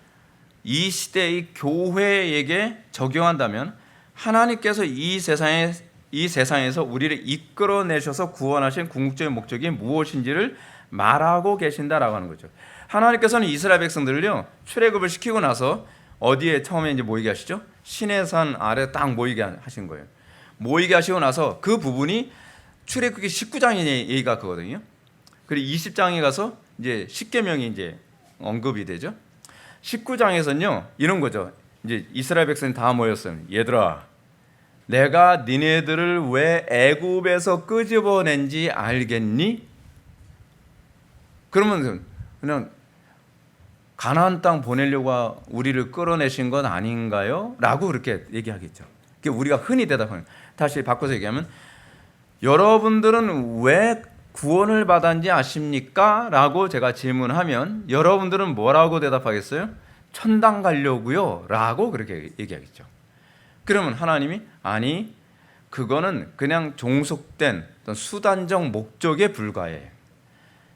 이 시대의 교회에게 적용한다면 하나님께서 이 세상에서 우리를 이끌어내셔서 구원하신 궁극적인 목적이 무엇인지를 말하고 계신다라고 하는 거죠. 하나님께서는 이스라엘 백성들을요 출애굽을 시키고 나서 어디에 처음에 이제 모이게 하시죠? 시내산 아래 딱 모이게 하신 거예요. 모이게 하시고 나서 그 부분이 출애굽기 19장의 얘기가 그거든요. 그리고 20장에 가서 이제 십계명이 이제 언급이 되죠. 19장에서는요 이런 거죠. 이제 이스라엘 백성이 다 모였어요. 얘들아, 내가 니네들을 왜 애굽에서 끄집어낸지 알겠니? 그러면 그냥 가나안 땅 보내려고 우리를 끌어내신 건 아닌가요? 라고 그렇게 얘기하겠죠. 우리가 흔히 대답하는, 다시 바꿔서 얘기하면 여러분들은 왜 구원을 받았는지 아십니까? 라고 제가 질문하면 여러분들은 뭐라고 대답하겠어요? 천당 가려고요 라고 그렇게 얘기하겠죠. 그러면 하나님이 아니 그거는 그냥 종속된 어떤 수단적 목적에 불과해.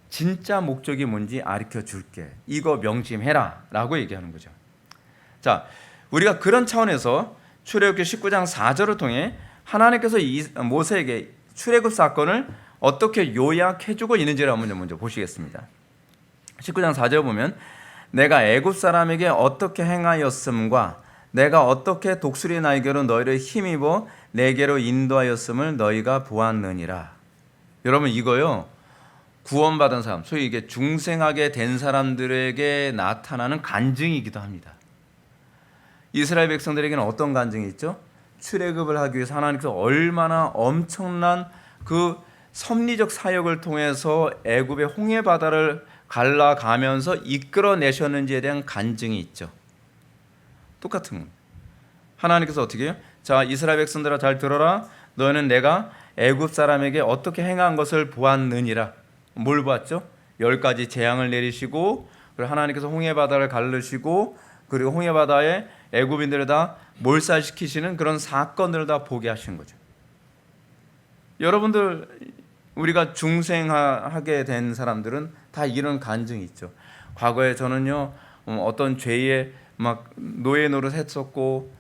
진짜 목적이 뭔지 가르쳐 줄게. 이거 명심해라 라고 얘기하는 거죠. 자, 우리가 그런 차원에서 출애굽기 19장 4절을 통해 하나님께서 모세에게 출애굽 사건을 어떻게 요약해주고 있는지를 한번 먼저 보시겠습니다. 19장 4절 보면 내가 애굽 사람에게 어떻게 행하였음과 내가 어떻게 독수리 날개로 너희를 힘입어 내게로 인도하였음을 너희가 보았느니라. 여러분 이거요 구원받은 사람, 소위 이게 중생하게 된 사람들에게 나타나는 간증이기도 합니다. 이스라엘 백성들에게는 어떤 간증이 있죠? 출애굽을 하기 위해서 하나님께서 얼마나 엄청난 그 섭리적 사역을 통해서 애굽의 홍해 바다를 갈라가면서 이끌어내셨는지에 대한 간증이 있죠. 똑같은 겁니다. 하나님께서 어떻게 해요? 자, 이스라엘 백성들아 잘 들어라. 너희는 내가 애굽 사람에게 어떻게 행한 것을 보았느니라. 뭘 보았죠? 10가지 재앙을 내리시고 그리고 하나님께서 홍해 바다를 가르시고 그리고 홍해 바다에 애굽인들을 다 몰살시키시는 그런 사건들을 다 보게 하신 거죠. 여러분들 우리가 중생하게 된 사람들은 다 이런 간증이 있죠. 과거에 저는요 어떤 죄에 막 노예 노릇했었고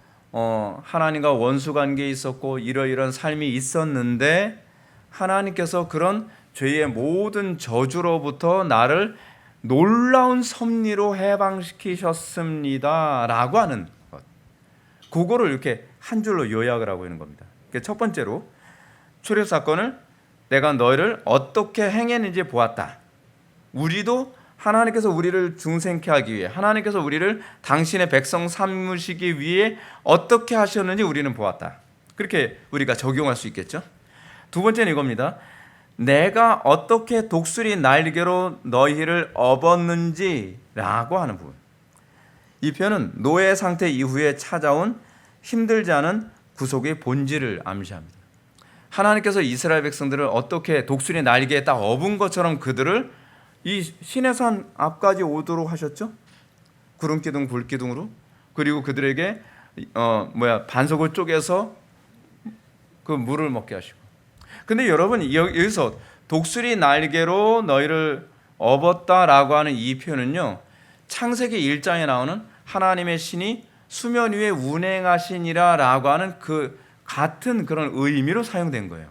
하나님과 원수 관계에 있었고 이러이러한 삶이 있었는데 하나님께서 그런 죄의 모든 저주로부터 나를 놀라운 섭리로 해방시키셨습니다 라고 하는 것, 그거를 이렇게 한 줄로 요약을 하고 있는 겁니다. 첫 번째로 출애굽 사건을 내가 너희를 어떻게 행했는지 보았다. 우리도 하나님께서 우리를 중생케 하기 위해 하나님께서 우리를 당신의 백성 삼으시기 위해 어떻게 하셨는지 우리는 보았다. 그렇게 우리가 적용할 수 있겠죠. 두 번째는 이겁니다. 내가 어떻게 독수리 날개로 너희를 업었는지 라고 하는 부분. 이 표현은 노예 상태 이후에 찾아온 힘들지 않은 구속의 본질을 암시합니다. 하나님께서 이스라엘 백성들을 어떻게 독수리 날개에 딱 업은 것처럼 그들을 이 시내산 앞까지 오도록 하셨죠. 구름기둥 불기둥으로. 그리고 그들에게 반석을 쪼개서 그 물을 먹게 하시고. 근데 여러분 여기서 독수리 날개로 너희를 업었다라고 하는 이 표현은요 창세기 1장에 나오는 하나님의 신이 수면 위에 운행하시니라라고 하는 그 같은 그런 의미로 사용된 거예요.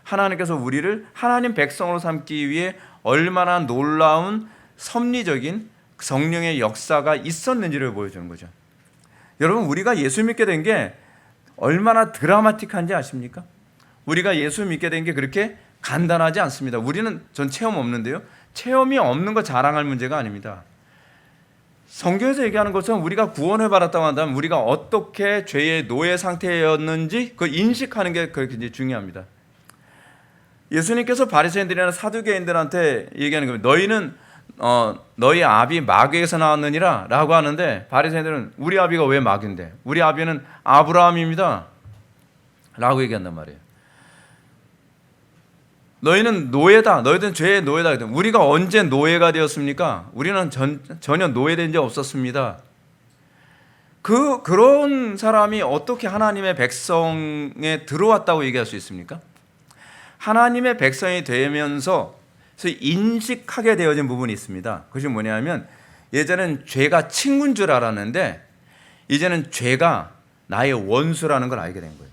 하나님께서 우리를 하나님 백성으로 삼기 위해 얼마나 놀라운 섭리적인 성령의 역사가 있었는지를 보여주는 거죠. 여러분 우리가 예수 믿게 된 게 얼마나 드라마틱한지 아십니까? 우리가 예수 믿게 된 게 그렇게 간단하지 않습니다. 우리는 전 체험 없는데요. 체험이 없는 거 자랑할 문제가 아닙니다. 성경에서 얘기하는 것처럼 우리가 구원을 받았다고 한다면 우리가 어떻게 죄의 노예 상태였는지 그 인식하는 게 굉장히 중요합니다. 예수님께서 바리새인들이나 사두개인들한테 얘기하는 겁니다. 너희는 너희 아비 마귀에서 나왔느니라 라고 하는데 바리새인들은 우리 아비가 왜 마귀인데? 우리 아비는 아브라함입니다 라고 얘기한단 말이에요. 너희는 노예다. 너희들은 죄의 노예다. 우리가 언제 노예가 되었습니까? 우리는 전혀 노예된 적 없었습니다. 그런 사람이 어떻게 하나님의 백성에 들어왔다고 얘기할 수 있습니까? 하나님의 백성이 되면서 인식하게 되어진 부분이 있습니다. 그것이 뭐냐면 예전엔 죄가 친구인 줄 알았는데 이제는 죄가 나의 원수라는 걸 알게 된 거예요.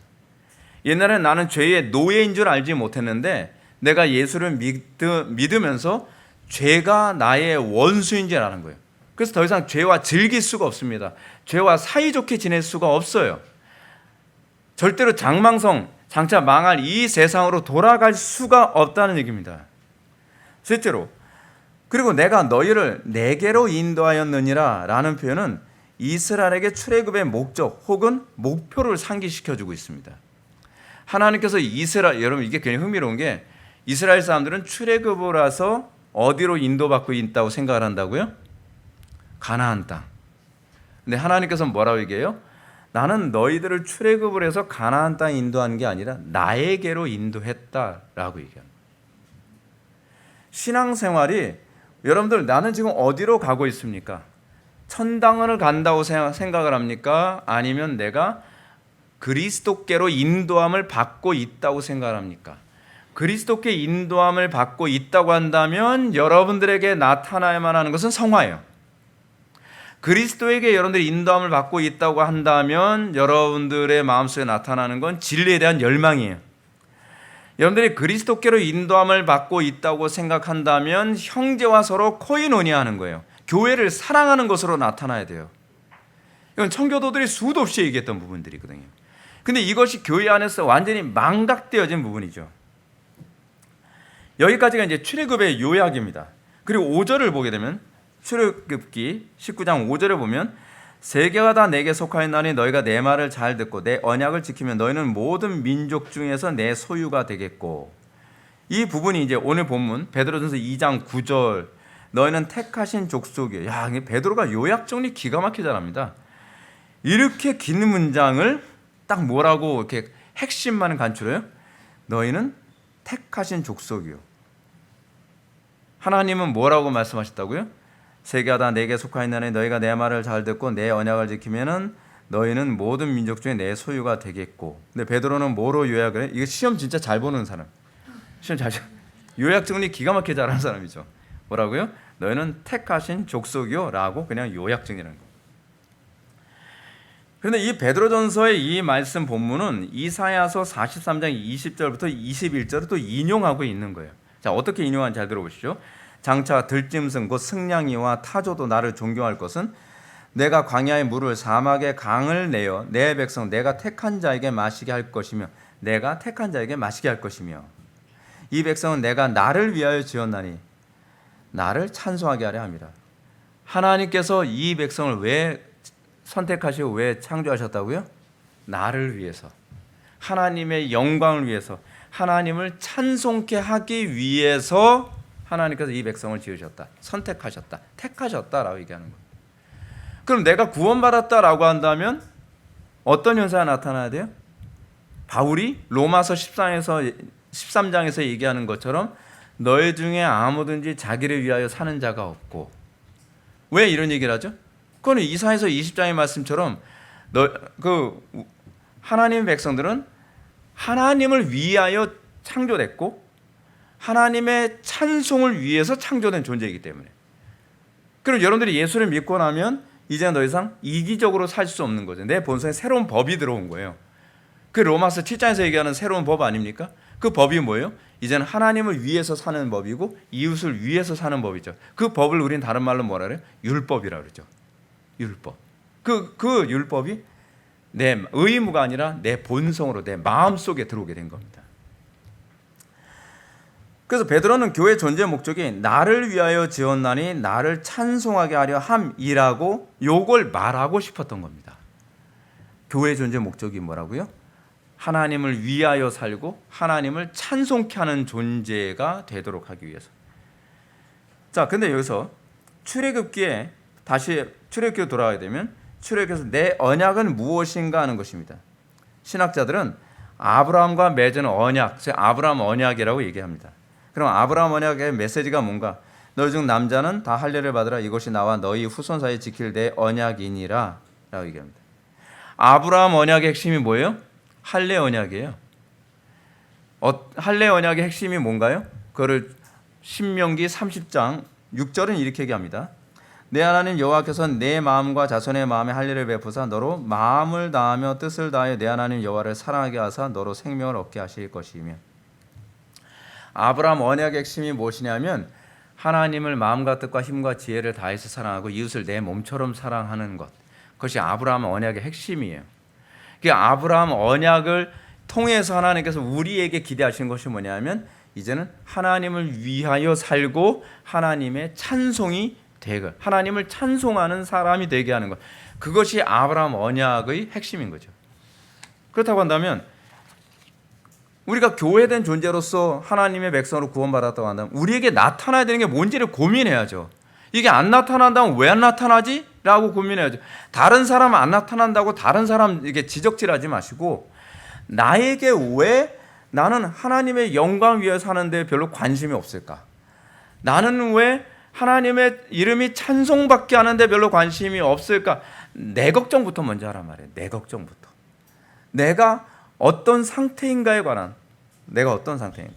옛날에는 나는 죄의 노예인 줄 알지 못했는데 내가 예수를 믿으면서 죄가 나의 원수인 줄 아는 거예요. 그래서 더 이상 죄와 즐길 수가 없습니다. 죄와 사이좋게 지낼 수가 없어요. 절대로 장차 망할 이 세상으로 돌아갈 수가 없다는 얘기입니다. 셋째로, 그리고 내가 너희를 내게로 인도하였느니라 라는 표현은 이스라엘에게 출애굽의 목적 혹은 목표를 상기시켜주고 있습니다. 하나님께서 여러분 이게 굉장히 흥미로운 게 이스라엘 사람들은 출애굽을 와서 어디로 인도받고 있다고 생각을 한다고요? 가나안 땅. 근데 하나님께서 뭐라고 얘기해요? 나는 너희들을 출애굽을 해서 가나안 땅에 인도한 게 아니라 나에게로 인도했다라고 얘기합니다. 신앙생활이 여러분들 나는 지금 어디로 가고 있습니까? 천당을 간다고 생각을 합니까? 아니면 내가 그리스도께로 인도함을 받고 있다고 생각을 합니까? 그리스도께 인도함을 받고 있다고 한다면 여러분들에게 나타나야만 하는 것은 성화예요. 그리스도에게 여러분들이 인도함을 받고 있다고 한다면 여러분들의 마음속에 나타나는 건 진리에 대한 열망이에요. 여러분들이 그리스도께로 인도함을 받고 있다고 생각한다면 형제와 서로 코이노니아하는 거예요. 교회를 사랑하는 것으로 나타나야 돼요. 이건 청교도들이 수도 없이 얘기했던 부분들이거든요. 근데 이것이 교회 안에서 완전히 망각되어진 부분이죠. 여기까지가 이제 출애굽의 요약입니다. 그리고 5절을 보게 되면 출애굽기 19장 5절에 보면 세계가 다 내게 속하였나니 너희가 내 말을 잘 듣고 내 언약을 지키면 너희는 모든 민족 중에서 내 소유가 되겠고, 이 부분이 이제 오늘 본문 베드로전서 2장 9절 너희는 택하신 족속이요. 야, 베드로가 요약 정리 기가 막히게 잘합니다. 이렇게 긴 문장을 딱 뭐라고 이렇게 핵심만 간추려요? 너희는 택하신 족속이요. 하나님은 뭐라고 말씀하셨다고요? 세계가 다 내게 속하였나니 너희가 내 말을 잘 듣고 내 언약을 지키면은 너희는 모든 민족 중에 내 소유가 되겠고. 근데 베드로는 뭐로 요약을 해? 이거 시험 진짜 잘 보는 사람. 시험 잘 요약 정리 기가 막히게 잘하는 사람이죠. 뭐라고요? 너희는 택하신 족속이요라고 그냥 요약 정리하는 거. 그런데 이 베드로전서의 이 말씀 본문은 이사야서 43장 20절부터 21절을 또 인용하고 있는 거예요. 자, 어떻게 인용하는지 잘 들어보시죠. 장차 들짐승 곧 승냥이와 타조도 나를 존경할 것은 내가 광야의 물을 사막의 강을 내어 내 백성 내가 택한 자에게 마시게 할 것이며 내가 택한 자에게 마시게 할 것이며 이 백성은 내가 나를 위하여 지었나니 나를 찬송하게 하려 합니다. 하나님께서 이 백성을 왜 선택하시고 왜 창조하셨다고요? 나를 위해서, 하나님의 영광을 위해서, 하나님을 찬송케 하기 위해서 하나님께서 이 백성을 지으셨다, 선택하셨다, 택하셨다라고 얘기하는 거예요. 그럼 내가 구원받았다라고 한다면 어떤 현상이 나타나야 돼요? 바울이 로마서 13장에서 얘기하는 것처럼 너희 중에 아무든지 자기를 위하여 사는 자가 없고. 왜 이런 얘기를 하죠? 그건 이사야서 20장의 말씀처럼 하나님의 백성들은 하나님을 위하여 창조됐고 하나님의 찬송을 위해서 창조된 존재이기 때문에. 그럼 여러분들이 예수를 믿고 나면 이제 더 이상 이기적으로 살 수 없는 거죠. 내 본성에 새로운 법이 들어온 거예요. 그 로마서 7장에서 얘기하는 새로운 법 아닙니까? 그 법이 뭐예요? 이제는 하나님을 위해서 사는 법이고 이웃을 위해서 사는 법이죠. 그 법을 우리는 다른 말로 뭐라 그래요? 율법이라고 그러죠. 율법. 그 율법이 내 의무가 아니라 내 본성으로 내 마음속에 들어오게 된 겁니다. 그래서 베드로는 교회 존재 목적이 나를 위하여 지었나니 나를 찬송하게 하려 함이라고 요걸 말하고 싶었던 겁니다. 교회 존재 목적이 뭐라고요? 하나님을 위하여 살고 하나님을 찬송케 하는 존재가 되도록 하기 위해서. 자, 근데 여기서 출애굽기에 다시 출애굽기로 돌아가게 되면 출애굽에서 내 언약은 무엇인가 하는 것입니다. 신학자들은 아브라함과 맺은 언약, 아브라함 언약이라고 얘기합니다. 그럼 아브라함 언약의 메시지가 뭔가? 너희 중 남자는 다 할례를 받으라. 이것이 나와 너희 후손 사이에 지킬 내 언약이니라 라고 얘기합니다. 아브라함 언약의 핵심이 뭐예요? 할례 언약이에요. 할례 언약의 핵심이 뭔가요? 그거를 신명기 30장 6절은 이렇게 얘기합니다. 내 하나님 여호와께서 내 마음과 자손의 마음에 할례를 베푸사 너로 마음을 다하며 뜻을 다하여 내 하나님 여호와를 사랑하게 하사 너로 생명을 얻게 하실 것이며. 아브라함 언약의 핵심이 무엇이냐면 하나님을 마음과 뜻과 힘과 지혜를 다해서 사랑하고 이웃을 내 몸처럼 사랑하는 것. 그것이 아브라함 언약의 핵심이에요. 그 아브라함 언약을 통해서 하나님께서 우리에게 기대하시는 것이 뭐냐면 이제는 하나님을 위하여 살고 하나님의 찬송이 되고 하나님을 찬송하는 사람이 되게 하는 것. 그것이 아브라함 언약의 핵심인 거죠. 그렇다고 한다면 우리가 교회된 존재로서 하나님의 백성으로 구원받았다고 한다면 우리에게 나타나야 되는 게 뭔지를 고민해야죠. 이게 안 나타난다면 왜 안 나타나지? 라고 고민해야죠. 다른 사람 안 나타난다고 다른 사람 이렇게 지적질하지 마시고, 나에게 왜 나는 하나님의 영광 위에 사는데 별로 관심이 없을까? 나는 왜 하나님의 이름이 찬송받게 하는데 별로 관심이 없을까? 내 걱정부터 먼저 하란 말이에요. 내 걱정부터. 내가 어떤 상태인가에 관한, 내가 어떤 상태인가.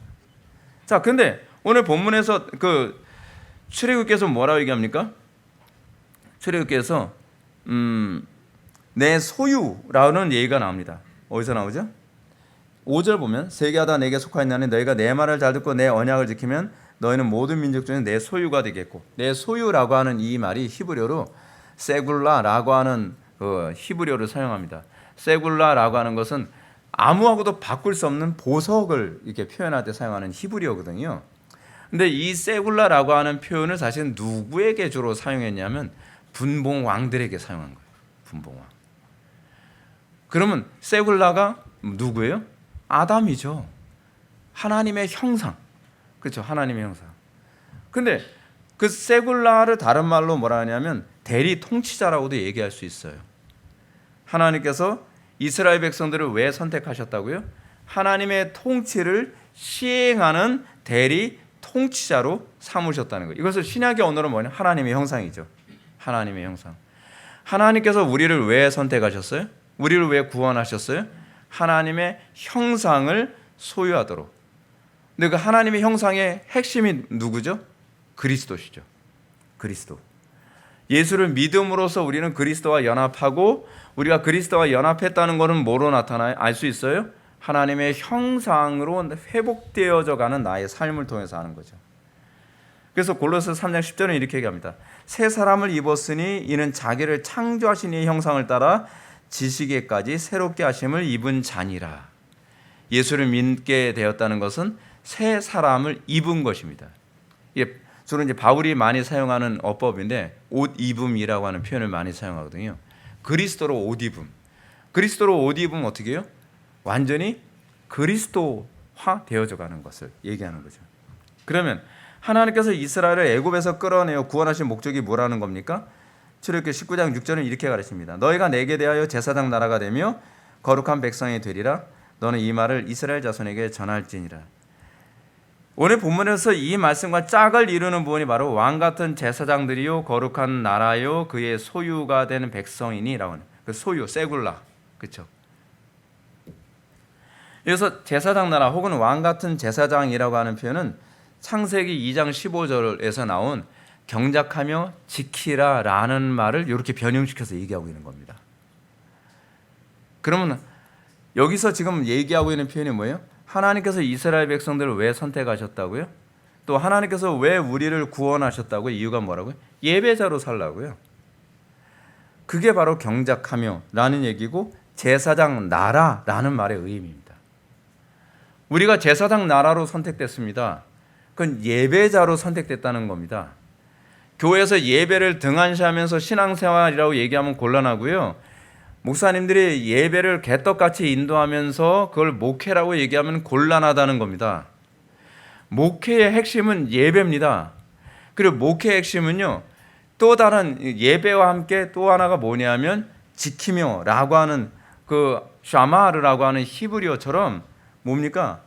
자, 근데 오늘 본문에서 그 출애굽께서 뭐라고 얘기합니까? 출애굽께서 내 소유라는 얘기가 나옵니다. 어디서 나오죠? 5절 보면 세계가 다 내게 속하였나니 너희가 내 말을 잘 듣고 내 언약을 지키면 너희는 모든 민족 중에 내 소유가 되겠고, 내 소유라고 하는 이 말이 히브리어로 세굴라라고 하는 히브리어를 사용합니다. 세굴라라고 하는 것은 아무하고도 바꿀 수 없는 보석을 이렇게 표현할 때 사용하는 히브리어거든요. 근데 이 세굴라라고 하는 표현을 사실 누구에게 주로 사용했냐면 분봉 왕들에게 사용한 거예요. 분봉 왕. 그러면 세굴라가 누구예요? 아담이죠. 하나님의 형상. 그렇죠. 하나님의 형상. 근데 그 세굴라를 다른 말로 뭐라 하냐면 대리 통치자라고도 얘기할 수 있어요. 하나님께서 이스라엘 백성들을 왜 선택하셨다고요? 하나님의 통치를 시행하는 대리 통치자로 삼으셨다는 거예요. 이것을 신약의 언어로 뭐냐? 하나님의 형상이죠. 하나님의 형상. 하나님께서 우리를 왜 선택하셨어요? 우리를 왜 구원하셨어요? 하나님의 형상을 소유하도록. 근데 그 하나님의 형상의 핵심이 누구죠? 그리스도시죠. 그리스도. 예수를 믿음으로써 우리는 그리스도와 연합하고, 우리가 그리스도와 연합했다는 것은 뭐로 나타나요? 알 수 있어요? 하나님의 형상으로 회복되어져 가는 나의 삶을 통해서 하는 거죠. 그래서 골로새 3장 10절은 이렇게 얘기합니다. 새 사람을 입었으니 이는 자기를 창조하신 이의 형상을 따라 지시기까지 새롭게 하심을 입은 자니라. 예수를 믿게 되었다는 것은 새 사람을 입은 것입니다. 이게 주로 이제 바울이 많이 사용하는 어법인데 옷 입음이라고 하는 표현을 많이 사용하거든요. 그리스도로 옷 입음. 그리스도로 옷 입으면 어떻게 해요? 완전히 그리스도화 되어져 가는 것을 얘기하는 거죠. 그러면 하나님께서 이스라엘을 애굽에서 끌어내어 구원하신 목적이 뭐라는 겁니까? 출애굽기 19장 6절은 이렇게 가르칩니다. 너희가 내게 대하여 제사장 나라가 되며 거룩한 백성이 되리라. 너는 이 말을 이스라엘 자손에게 전할지니라. 오늘 본문에서 이 말씀과 짝을 이루는 부분이 바로 왕 같은 제사장들이요 거룩한 나라요 그의 소유가 되는 백성이니라고 하는 그 소유 세굴라. 그렇죠? 그래서 제사장 나라 혹은 왕 같은 제사장이라고 하는 표현은 창세기 2장 15절에서 나온 경작하며 지키라라는 말을 이렇게 변형시켜서 얘기하고 있는 겁니다. 그러면 여기서 지금 얘기하고 있는 표현이 뭐예요? 하나님께서 이스라엘 백성들을 왜 선택하셨다고요? 또 하나님께서 왜 우리를 구원하셨다고요? 이유가 뭐라고요? 예배자로 살라고요. 그게 바로 경작하며 라는 얘기고 제사장 나라라는 말의 의미입니다. 우리가 제사장 나라로 선택됐습니다. 그건 예배자로 선택됐다는 겁니다. 교회에서 예배를 등한시하면서 신앙생활이라고 얘기하면 곤란하고요. 목사님들이 예배를 개떡같이 인도하면서 그걸 목회라고 얘기하면 곤란하다는 겁니다. 목회의 핵심은 예배입니다. 그리고 목회의 핵심은요, 또 다른 예배와 함께 또 하나가 뭐냐면 지키며 라고 하는 그 샤마르라고 하는 히브리어처럼 뭡니까?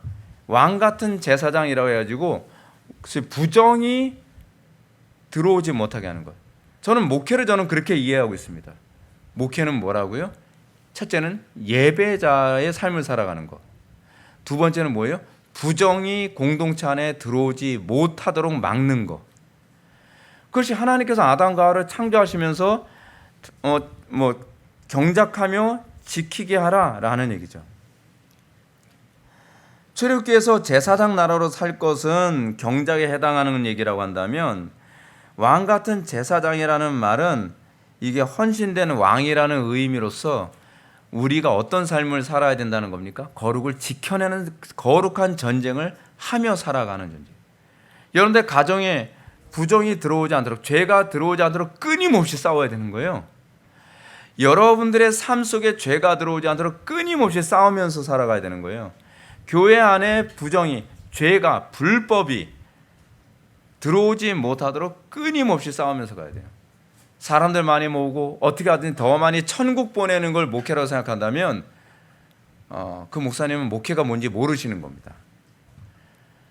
왕 같은 제사장이라고 해가지고 부정이 들어오지 못하게 하는 것. 저는 목회를 그렇게 이해하고 있습니다. 목회는 뭐라고요? 첫째는 예배자의 삶을 살아가는 것. 두 번째는 뭐예요? 부정이 공동체 안에 들어오지 못하도록 막는 것. 그것이 하나님께서 아담과 하와를 창조하시면서 경작하며 지키게 하라라는 얘기죠. 출애굽기에서 제사장 나라로 살 것은 경작에 해당하는 얘기라고 한다면 왕 같은 제사장이라는 말은 이게 헌신된 왕이라는 의미로서 우리가 어떤 삶을 살아야 된다는 겁니까? 거룩을 지켜내는 거룩한 전쟁을 하며 살아가는 전쟁. 여러분들 가정에 부정이 들어오지 않도록, 죄가 들어오지 않도록 끊임없이 싸워야 되는 거예요. 여러분들의 삶 속에 죄가 들어오지 않도록 끊임없이 싸우면서 살아가야 되는 거예요. 교회 안에 부정이, 죄가, 불법이 들어오지 못하도록 끊임없이 싸우면서 가야 돼요. 사람들 많이 모으고 어떻게 하든지 더 많이 천국 보내는 걸 목회라고 생각한다면 그 목사님은 목회가 뭔지 모르시는 겁니다.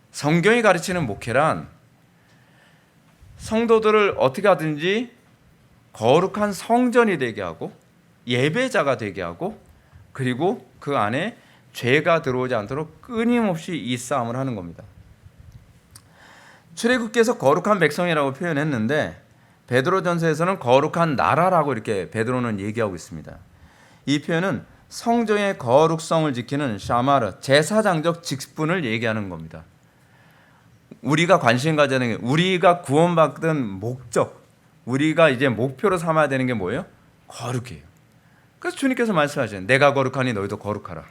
성경이 가르치는 목회란 성도들을 어떻게 하든지 거룩한 성전이 되게 하고 예배자가 되게 하고 그리고 그 안에 죄가 들어오지 않도록 끊임없이 이 싸움을 하는 겁니다. 출애굽기에서 거룩한 백성이라고 표현했는데 베드로전서에서는 거룩한 나라라고 이렇게 베드로는 얘기하고 있습니다. 이 표현은 성전의 거룩성을 지키는 샤마르 제사장적 직분을 얘기하는 겁니다. 우리가 관심 가져야 되는 게 우리가 구원받은 목적, 우리가 이제 목표로 삼아야 되는 게 뭐예요? 거룩이에요. 그래서 주님께서 말씀하시는 내가 거룩하니 너희도 거룩하라.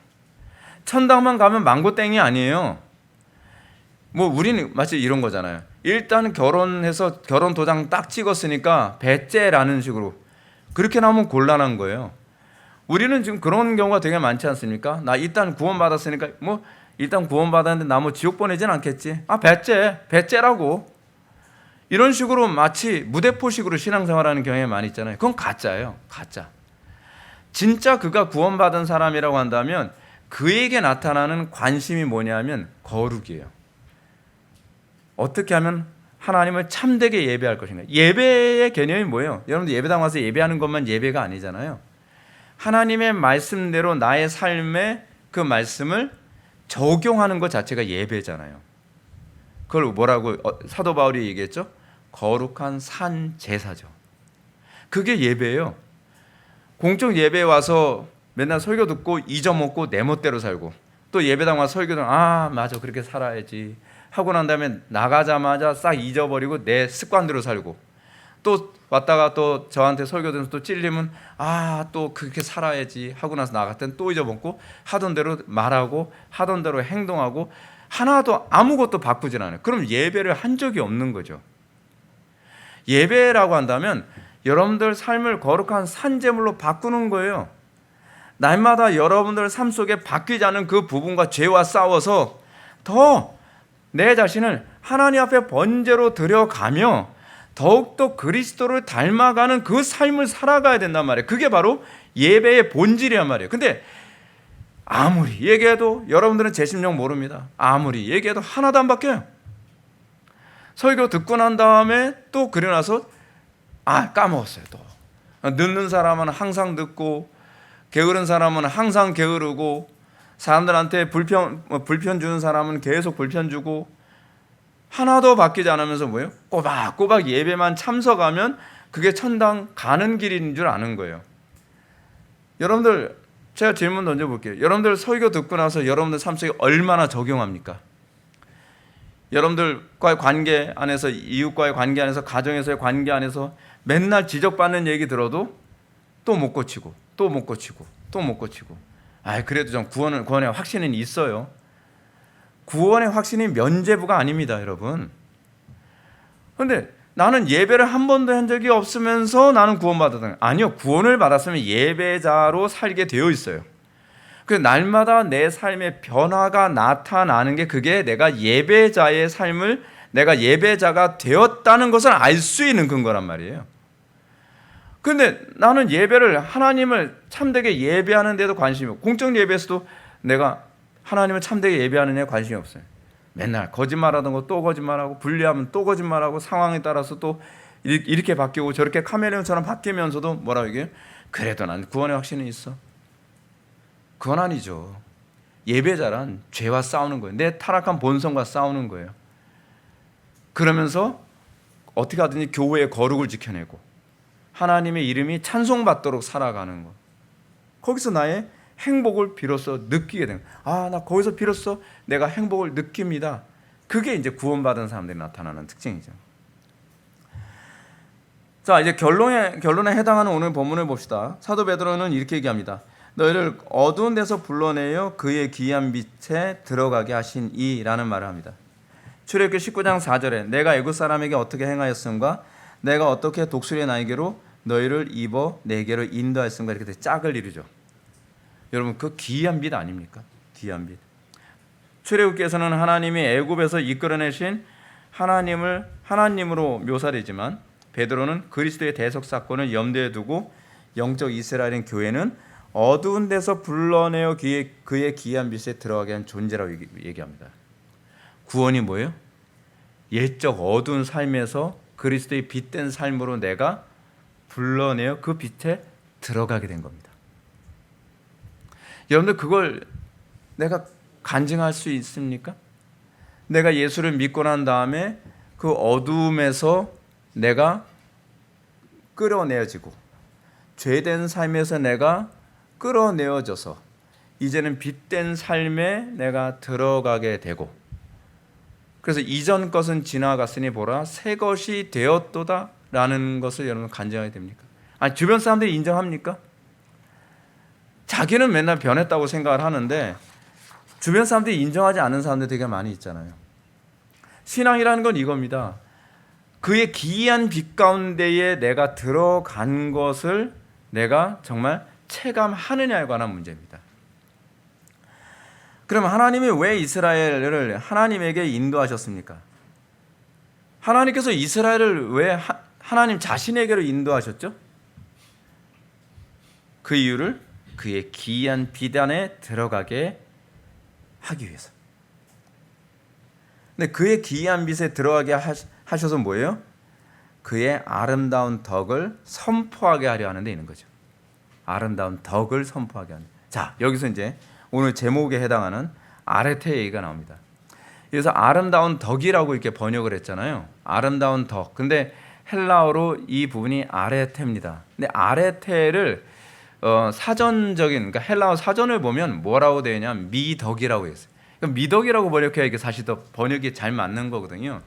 천당만 가면 망고땡이 아니에요. 뭐 우리는 마치 이런 거잖아요. 일단 결혼해서 결혼 도장 딱 찍었으니까 배째라는 식으로 그렇게 나오면 곤란한 거예요. 우리는 지금 그런 경우가 되게 많지 않습니까? 나 일단 구원받았으니까 뭐 일단 구원받았는데 나 뭐 지옥 보내진 않겠지. 배째라고. 이런 식으로 마치 무대포식으로 신앙생활하는 경향이 많이 있잖아요. 그건 가짜예요. 가짜. 진짜 그가 구원받은 사람이라고 한다면 그에게 나타나는 관심이 뭐냐면 거룩이에요. 어떻게 하면 하나님을 참되게 예배할 것인가. 예배의 개념이 뭐예요? 여러분들 예배당 와서 예배하는 것만 예배가 아니잖아요. 하나님의 말씀대로 나의 삶에 그 말씀을 적용하는 것 자체가 예배잖아요. 그걸 뭐라고 사도 바울이 얘기했죠? 거룩한 산 제사죠. 그게 예배예요. 공적 예배에 와서 맨날 설교 듣고 잊어먹고 내 멋대로 살고 또 예배당 와서 설교 듣고 맞아 그렇게 살아야지 하고 난 다음에 나가자마자 싹 잊어버리고 내 습관대로 살고 또 왔다가 또 저한테 설교 들으면서 또 찔리면 또 그렇게 살아야지 하고 나서 나갈 땐 또 잊어먹고 하던 대로 말하고 하던 대로 행동하고 하나도 아무것도 바꾸질 않아요. 그럼 예배를 한 적이 없는 거죠. 예배라고 한다면 여러분들 삶을 거룩한 산제물로 바꾸는 거예요. 날마다 여러분들 삶 속에 바뀌지 않은 그 부분과 죄와 싸워서 더 내 자신을 하나님 앞에 번제로 드려가며 더욱더 그리스도를 닮아가는 그 삶을 살아가야 된단 말이에요. 그게 바로 예배의 본질이란 말이에요. 근데 아무리 얘기해도 여러분들은 제 심령 모릅니다. 아무리 얘기해도 하나도 안 바뀌어요. 설교 듣고 난 다음에 또 그러고 나서 까먹었어요. 또 늦는 사람은 항상 듣고 게으른 사람은 항상 게으르고 사람들한테 불편 주는 사람은 계속 불편 주고 하나도 바뀌지 않으면서 뭐예요? 꼬박꼬박 예배만 참석하면 그게 천당 가는 길인 줄 아는 거예요. 여러분들 제가 질문 던져볼게요. 여러분들 설교 듣고 나서 여러분들 삶 속에 얼마나 적용합니까? 여러분들과의 관계 안에서 이웃과의 관계 안에서 가정에서의 관계 안에서 맨날 지적받는 얘기 들어도 또 못 고치고 또 못 고치고 또 못 고치고 그래도 좀 구원의 확신은 있어요. 구원의 확신이 면죄부가 아닙니다, 여러분. 그런데 나는 예배를 한 번도 한 적이 없으면서 나는 구원받았다. 아니요, 구원을 받았으면 예배자로 살게 되어 있어요. 그 날마다 내 삶의 변화가 나타나는 게 그게 내가 예배자의 삶을 내가 예배자가 되었다는 것을 알 수 있는 근거란 말이에요. 그런데 나는 예배를 하나님을 참되게 예배하는 데도 관심이 없고 공적 예배에서도 내가 하나님을 참되게 예배하는 데 관심이 없어요. 맨날 거짓말하던 거 또 거짓말하고 분리하면 또 거짓말하고 상황에 따라서 또 이렇게 바뀌고 저렇게 카멜레온처럼 바뀌면서도 뭐라고 얘기해요? 그래도 난 구원의 확신이 있어. 그건 아니죠. 예배자란 죄와 싸우는 거예요. 내 타락한 본성과 싸우는 거예요. 그러면서 어떻게 하든지 교회의 거룩을 지켜내고 하나님의 이름이 찬송받도록 살아가는 것. 거기서 나의 행복을 비로소 느끼게 되는 거예요. 나 거기서 비로소 내가 행복을 느낍니다. 그게 이제 구원받은 사람들이 나타나는 특징이죠. 자, 이제 결론에 해당하는 오늘 본문을 봅시다. 사도 베드로는 이렇게 얘기합니다. 너희를 어두운 데서 불러내어 그의 귀한 빛에 들어가게 하신 이라는 말을 합니다. 출애굽기 19장 4절에 내가 애굽 사람에게 어떻게 행하였음과 내가 어떻게 독수리의 날개로 너희를 입어 내게로 인도하였음과 이렇게 짝을 이루죠. 여러분 그 귀한 빛 아닙니까? 귀한 빛. 출애굽기에서는 하나님이 애굽에서 이끌어내신 하나님을 하나님으로 묘사되지만 베드로는 그리스도의 대속 사건을 염두에 두고 영적 이스라엘인 교회는 어두운 데서 불러내어 그의 기이한 빛에 들어가게 한 존재라고 얘기합니다. 구원이 뭐예요? 옛적 어두운 삶에서 그리스도의 빛된 삶으로 내가 불러내어 그 빛에 들어가게 된 겁니다. 여러분들 그걸 내가 간증할 수 있습니까? 내가 예수를 믿고 난 다음에 그 어두움에서 내가 끌어내어지고 죄된 삶에서 내가 끌어내어져서 이제는 빛된 삶에 내가 들어가게 되고, 그래서 이전 것은 지나갔으니 보라 새 것이 되었도다 라는 것을 여러분 간증하게 됩니까? 아니, 주변 사람들이 인정합니까? 자기는 맨날 변했다고 생각을 하는데 주변 사람들이 인정하지 않는 사람들 되게 많이 있잖아요. 신앙이라는 건 이겁니다. 그의 기이한 빛 가운데에 내가 들어간 것을 내가 정말 체감하느냐에 관한 문제입니다. 그럼 하나님이 왜 이스라엘을 하나님에게 인도하셨습니까? 하나님께서 이스라엘을 왜 하나님 자신에게로 인도하셨죠? 그 이유를 그의 기이한 빛 안에 들어가게 하기 위해서. 근데 그의 기이한 빛에 들어가게 하셔서 뭐예요? 그의 아름다운 덕을 선포하게 하려 하는 데 있는 거죠. 아름다운 덕을 선포하게 하는. 자, 여기서 이제 오늘 제목에 해당하는 아레테 얘기가 나옵니다. 그래서 아름다운 덕이라고 이렇게 번역을 했잖아요. 아름다운 덕. 근데 헬라어로 이 부분이 아레테입니다. 근데 아레테를 사전적인, 그러니까 헬라어 사전을 보면 뭐라고 되어 있냐면 미덕이라고 했어요. 그러니까 미덕이라고 번역해야 이게 사실 더 번역이 잘 맞는 거거든요.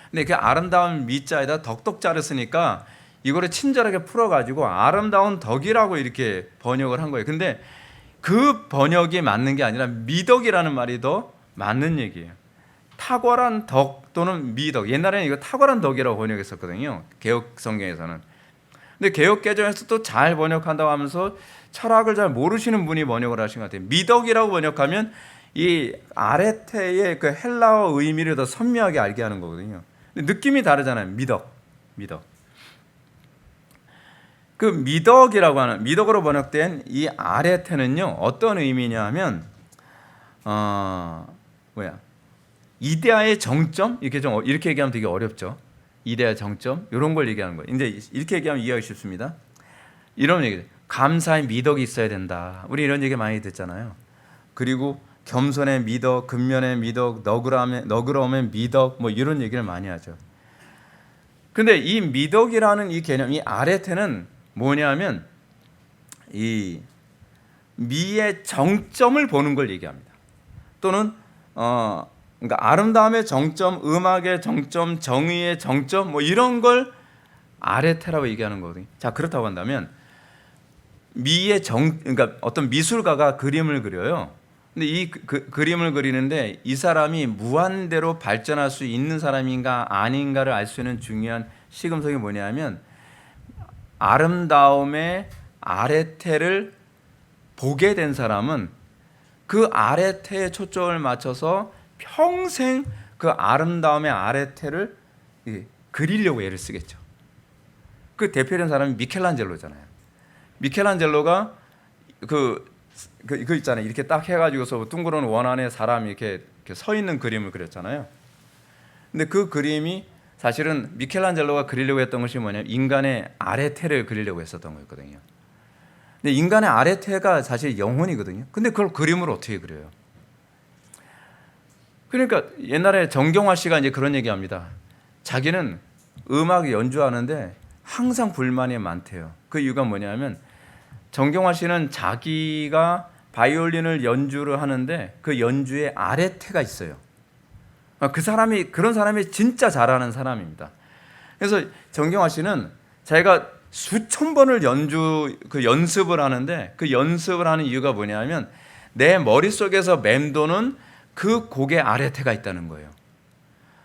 근데 그 아름다운 미자에다 덕덕자를 쓰니까 이거를 친절하게 풀어가지고 아름다운 덕이라고 이렇게 번역을 한 거예요. 근데 그 번역이 맞는 게 아니라 미덕이라는 말이 더 맞는 얘기예요. 탁월한 덕 또는 미덕. 옛날에는 이거 탁월한 덕이라고 번역했었거든요. 개역 성경에서는. 근데 개역 개정에서 또 잘 번역한다고 하면서 철학을 잘 모르시는 분이 번역을 하신 것 같아요. 미덕이라고 번역하면 이 아레테의 그 헬라어 의미를 더 선명하게 알게 하는 거거든요. 근데 느낌이 다르잖아요. 미덕. 그 미덕이라고 하는, 미덕으로 번역된 이 아레테는요 어떤 의미냐 하면 이데아의 정점, 이렇게 얘기하면 되게 어렵죠. 이데아의 정점 이런 걸 얘기하는 거예요. 이제 이렇게 얘기하면 이해하기 쉽습니다. 이런 얘기, 감사의 미덕이 있어야 된다. 우리 이런 얘기 많이 듣잖아요. 그리고 겸손의 미덕, 근면의 미덕, 너그러움의 미덕, 뭐 이런 얘기를 많이 하죠. 근데 이 미덕이라는 이 개념, 이 아레테는 뭐냐면 이 미의 정점을 보는 걸 얘기합니다. 또는 그러니까 아름다움의 정점, 음악의 정점, 정의의 정점, 뭐 이런 걸 아레테라고 얘기하는 거거든요. 자, 그렇다고 한다면 미의 그러니까 어떤 미술가가 그림을 그려요. 근데 이 그림을 그리는데 이 사람이 무한대로 발전할 수 있는 사람인가 아닌가를 알 수 있는 중요한 시금석이 뭐냐면 아름다움의 아레테를 보게 된 사람은 그 아레테에 초점을 맞춰서 평생 그 아름다움의 아레테를 그리려고 애를 쓰겠죠. 그 대표적인 사람이 미켈란젤로잖아요. 미켈란젤로가 그 있잖아요. 이렇게 딱 해가지고서 둥그런 원 안에 사람이 이렇게 서 있는 그림을 그렸잖아요. 근데 그 그림이 사실은 미켈란젤로가 그리려고 했던 것이 뭐냐면 인간의 아레테를 그리려고 했었던 거였거든요. 근데 인간의 아레테가 사실 영혼이거든요. 근데 그걸 그림으로 어떻게 그려요? 그러니까 옛날에 정경화 씨가 이제 그런 얘기합니다. 자기는 음악 연주하는데 항상 불만이 많대요. 그 이유가 뭐냐면 정경화 씨는 자기가 바이올린을 연주를 하는데 그 연주에 아레테가 있어요. 그런 사람이 진짜 잘하는 사람입니다. 그래서 정경화 씨는 자기가 수천 번을 연습을 하는데 그 연습을 하는 이유가 뭐냐면 내 머릿속에서 맴도는 그 곡의 아레테가 있다는 거예요.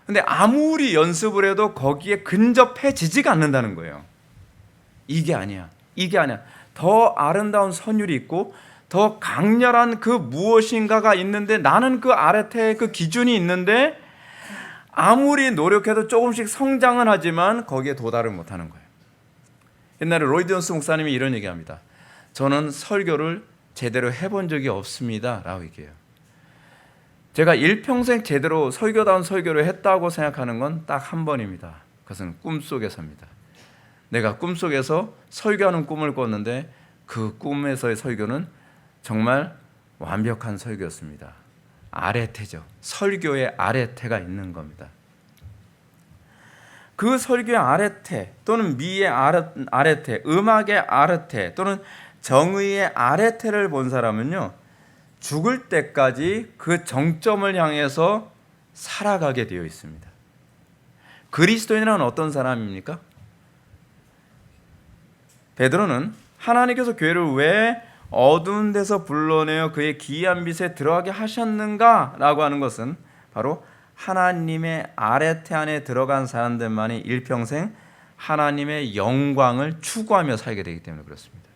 근데 아무리 연습을 해도 거기에 근접해지지가 않는다는 거예요. 이게 아니야. 더 아름다운 선율이 있고 더 강렬한 그 무엇인가가 있는데 나는 그 아레테의 그 기준이 있는데 아무리 노력해도 조금씩 성장은 하지만 거기에 도달을 못하는 거예요. 옛날에 로이드 존스 목사님이 이런 얘기합니다. 저는 설교를 제대로 해본 적이 없습니다 라고 얘기해요. 제가 일평생 제대로 설교다운 설교를 했다고 생각하는 건 딱 한 번입니다. 그것은 꿈속에서입니다. 내가 꿈속에서 설교하는 꿈을 꿨는데 그 꿈에서의 설교는 정말 완벽한 설교였습니다. 아레테죠. 설교의 아레테가 있는 겁니다. 그 설교의 아레테 또는 미의 아레테, 음악의 아레테 또는 정의의 아레테를 본 사람은요, 죽을 때까지 그 정점을 향해서 살아가게 되어 있습니다. 그리스도인은 어떤 사람입니까? 베드로는 하나님께서 교회를 왜 어두운 데서 불러내어 그의 기이한 빛에 들어가게 하셨는가 라고 하는 것은 바로 하나님의 아레테 안에 들어간 사람들만이 일평생 하나님의 영광을 추구하며 살게 되기 때문에 그렇습니다.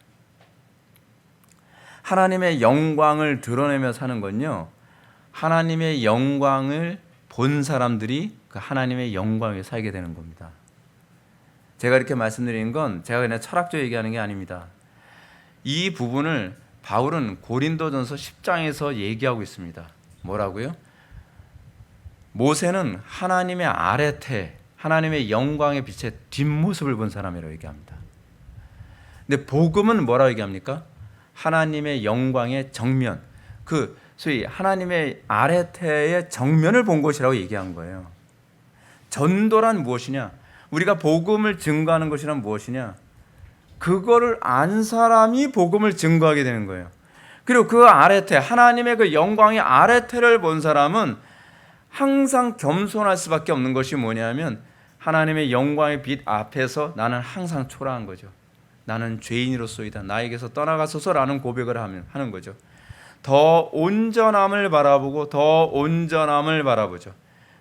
하나님의 영광을 드러내며 사는 건요, 하나님의 영광을 본 사람들이 그 하나님의 영광에 살게 되는 겁니다. 제가 이렇게 말씀드리는 건 제가 그냥 철학적 얘기하는 게 아닙니다. 이 부분을 바울은 고린도전서 10장에서 얘기하고 있습니다. 뭐라고요? 모세는 하나님의 아레테, 하나님의 영광의 빛의 뒷모습을 본 사람이라고 얘기합니다. 근데 복음은 뭐라고 얘기합니까? 하나님의 영광의 정면, 그 소위 하나님의 아레테의 정면을 본 것이라고 얘기한 거예요. 전도란 무엇이냐? 우리가 복음을 증거하는 것이란 무엇이냐? 그거를 안 사람이 복음을 증거하게 되는 거예요. 그리고 그 아레테, 하나님의 그 영광의 아레테를 본 사람은 항상 겸손할 수밖에 없는 것이 뭐냐면 하나님의 영광의 빛 앞에서 나는 항상 초라한 거죠. 나는 죄인으로서이다. 나에게서 떠나가소서라는 고백을 하는 거죠. 더 온전함을 바라보고 더 온전함을 바라보죠.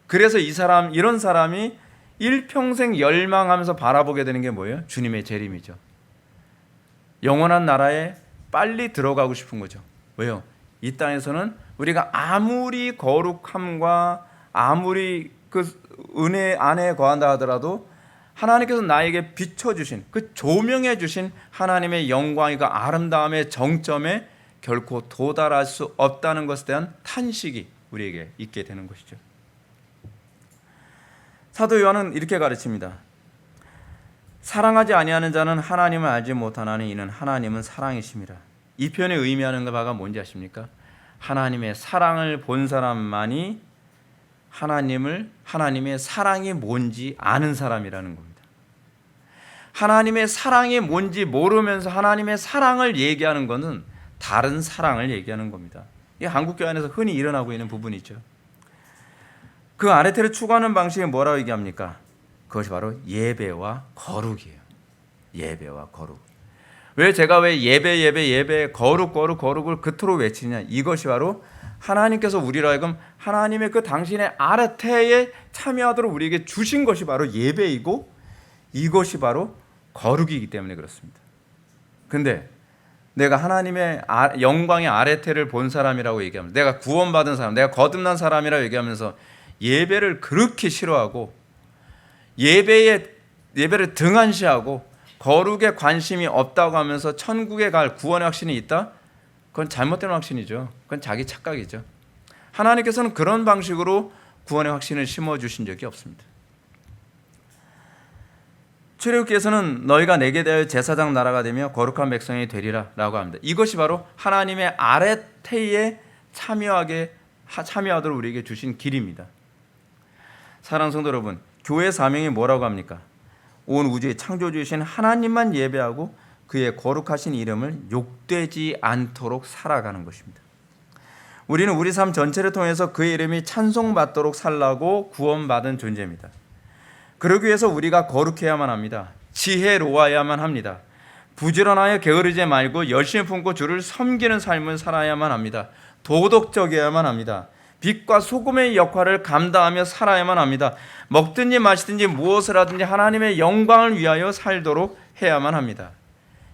그래서 이런 사람이 일평생 열망하면서 바라보게 되는 게 뭐예요? 주님의 재림이죠. 영원한 나라에 빨리 들어가고 싶은 거죠. 왜요? 이 땅에서는 우리가 아무리 거룩함과 아무리 그 은혜 안에 거한다 하더라도 하나님께서 나에게 비춰주신 그 조명해 주신 하나님의 영광이가 아름다움의 정점에 결코 도달할 수 없다는 것에 대한 탄식이 우리에게 있게 되는 것이죠. 사도 요한은 이렇게 가르칩니다. 사랑하지 아니하는 자는 하나님을 알지 못하나니 이는 하나님은 사랑이심이라. 이 표현의 의미하는 바가 뭔지 아십니까? 하나님의 사랑을 본 사람만이 하나님의 사랑이 뭔지 아는 사람이라는 겁니다. 하나님의 사랑이 뭔지 모르면서 하나님의 사랑을 얘기하는 것은 다른 사랑을 얘기하는 겁니다. 이게 한국교회 안에서 흔히 일어나고 있는 부분이죠. 그 아레테를 추구하는 방식이 뭐라고 얘기합니까? 그것이 바로 예배와 거룩이에요. 예배와 거룩. 왜 예배 거룩을 그토록 외치냐? 이것이 바로 하나님께서 우리로 하여금 하나님의 그 당신의 아레테에 참여하도록 우리에게 주신 것이 바로 예배이고 이것이 바로 거룩이기 때문에 그렇습니다. 근데 내가 하나님의 영광의 아레테를 본 사람이라고 얘기하면서 내가 구원받은 사람, 내가 거듭난 사람이라고 얘기하면서 예배를 그렇게 싫어하고 예배를 등한시하고 거룩에 관심이 없다고 하면서 천국에 갈 구원의 확신이 있다? 그건 잘못된 확신이죠. 그건 자기 착각이죠. 하나님께서는 그런 방식으로 구원의 확신을 심어주신 적이 없습니다. 출애굽기에서는 너희가 내게 대하여 제사장 나라가 되며 거룩한 백성이 되리라 라고 합니다. 이것이 바로 하나님의 아레테에 참여하도록 우리에게 주신 길입니다. 사랑하는 성도 여러분, 교회 사명이 뭐라고 합니까? 온 우주의 창조주이신 하나님만 예배하고 그의 거룩하신 이름을 욕되지 않도록 살아가는 것입니다. 우리는 우리 삶 전체를 통해서 그의 이름이 찬송받도록 살라고 구원받은 존재입니다. 그러기 위해서 우리가 거룩해야만 합니다. 지혜로워야만 합니다. 부지런하여 게으르지 말고 열심히 품고 주를 섬기는 삶을 살아야만 합니다. 도덕적이어야만 합니다. 빛과 소금의 역할을 감당하며 살아야만 합니다. 먹든지 마시든지 무엇을 하든지 하나님의 영광을 위하여 살도록 해야만 합니다.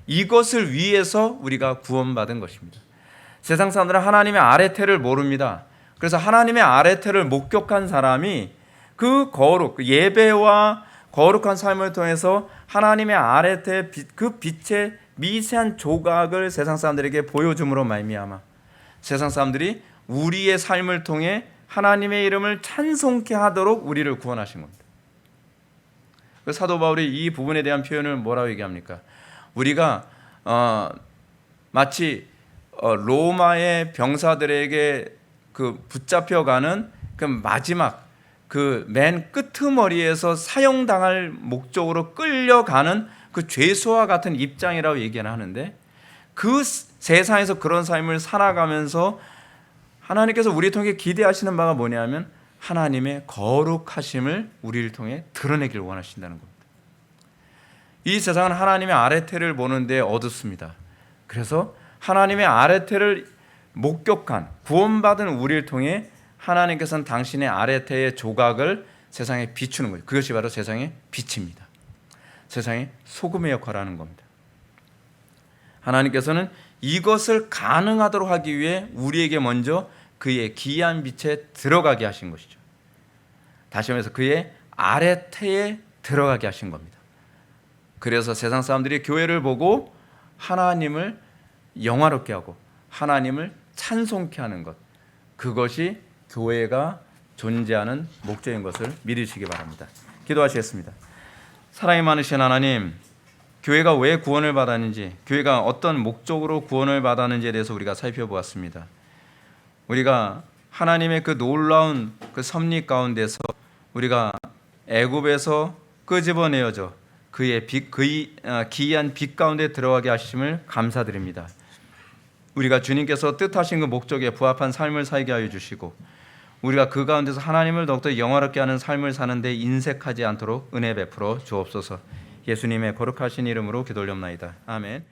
이것을 위해서 우리가 구원받은 것입니다. 세상 사람들은 하나님의 아레테를 모릅니다. 그래서 하나님의 아레테를 목격한 사람이 그 거룩, 그 예배와 거룩한 삶을 통해서 하나님의 아래테 그 빛의 미세한 조각을 세상 사람들에게 보여줌으로 말미암아 세상 사람들이 우리의 삶을 통해 하나님의 이름을 찬송케 하도록 우리를 구원하신 겁니다. 그 사도 바울이 이 부분에 대한 표현을 뭐라고 얘기합니까? 우리가 마치 로마의 병사들에게 그 붙잡혀가는 그 마지막 그 맨 끄트머리에서 사형당할 목적으로 끌려가는 그 죄수와 같은 입장이라고 얘기를 하는데, 그 세상에서 그런 삶을 살아가면서 하나님께서 우리 통해 기대하시는 바가 뭐냐면 하나님의 거룩하심을 우리를 통해 드러내기를 원하신다는 겁니다. 이 세상은 하나님의 아래태를 보는데 어둡습니다. 그래서 하나님의 아래태를 목격한 구원받은 우리를 통해 하나님께서는 당신의 아래태의 조각을 세상에 비추는 거예요. 그것이 바로 세상의 빛입니다. 세상의 소금의 역할을 하는 겁니다. 하나님께서는 이것을 가능하도록 하기 위해 우리에게 먼저 그의 기이한 빛에 들어가게 하신 것이죠. 다시 말해서 그의 아래태에 들어가게 하신 겁니다. 그래서 세상 사람들이 교회를 보고 하나님을 영화롭게 하고 하나님을 찬송케 하는 것, 그것이 교회가 존재하는 목적인 것을 믿으시기 바랍니다. 기도하시겠습니다. 사랑이 많으신 하나님, 교회가 왜 구원을 받았는지, 교회가 어떤 목적으로 구원을 받았는지에 대해서 우리가 살펴보았습니다. 우리가 하나님의 그 놀라운 그 섭리 가운데서 우리가 애굽에서 끄집어내어져 그의 기이한 빛 가운데 들어가게 하심을 감사드립니다. 우리가 주님께서 뜻하신 그 목적에 부합한 삶을 살게 하여 주시고 우리가 그 가운데서 하나님을 더욱더 영화롭게 하는 삶을 사는 데 인색하지 않도록 은혜 베풀어 주옵소서. 예수님의 거룩하신 이름으로 기도 올려옵나이다. 아멘.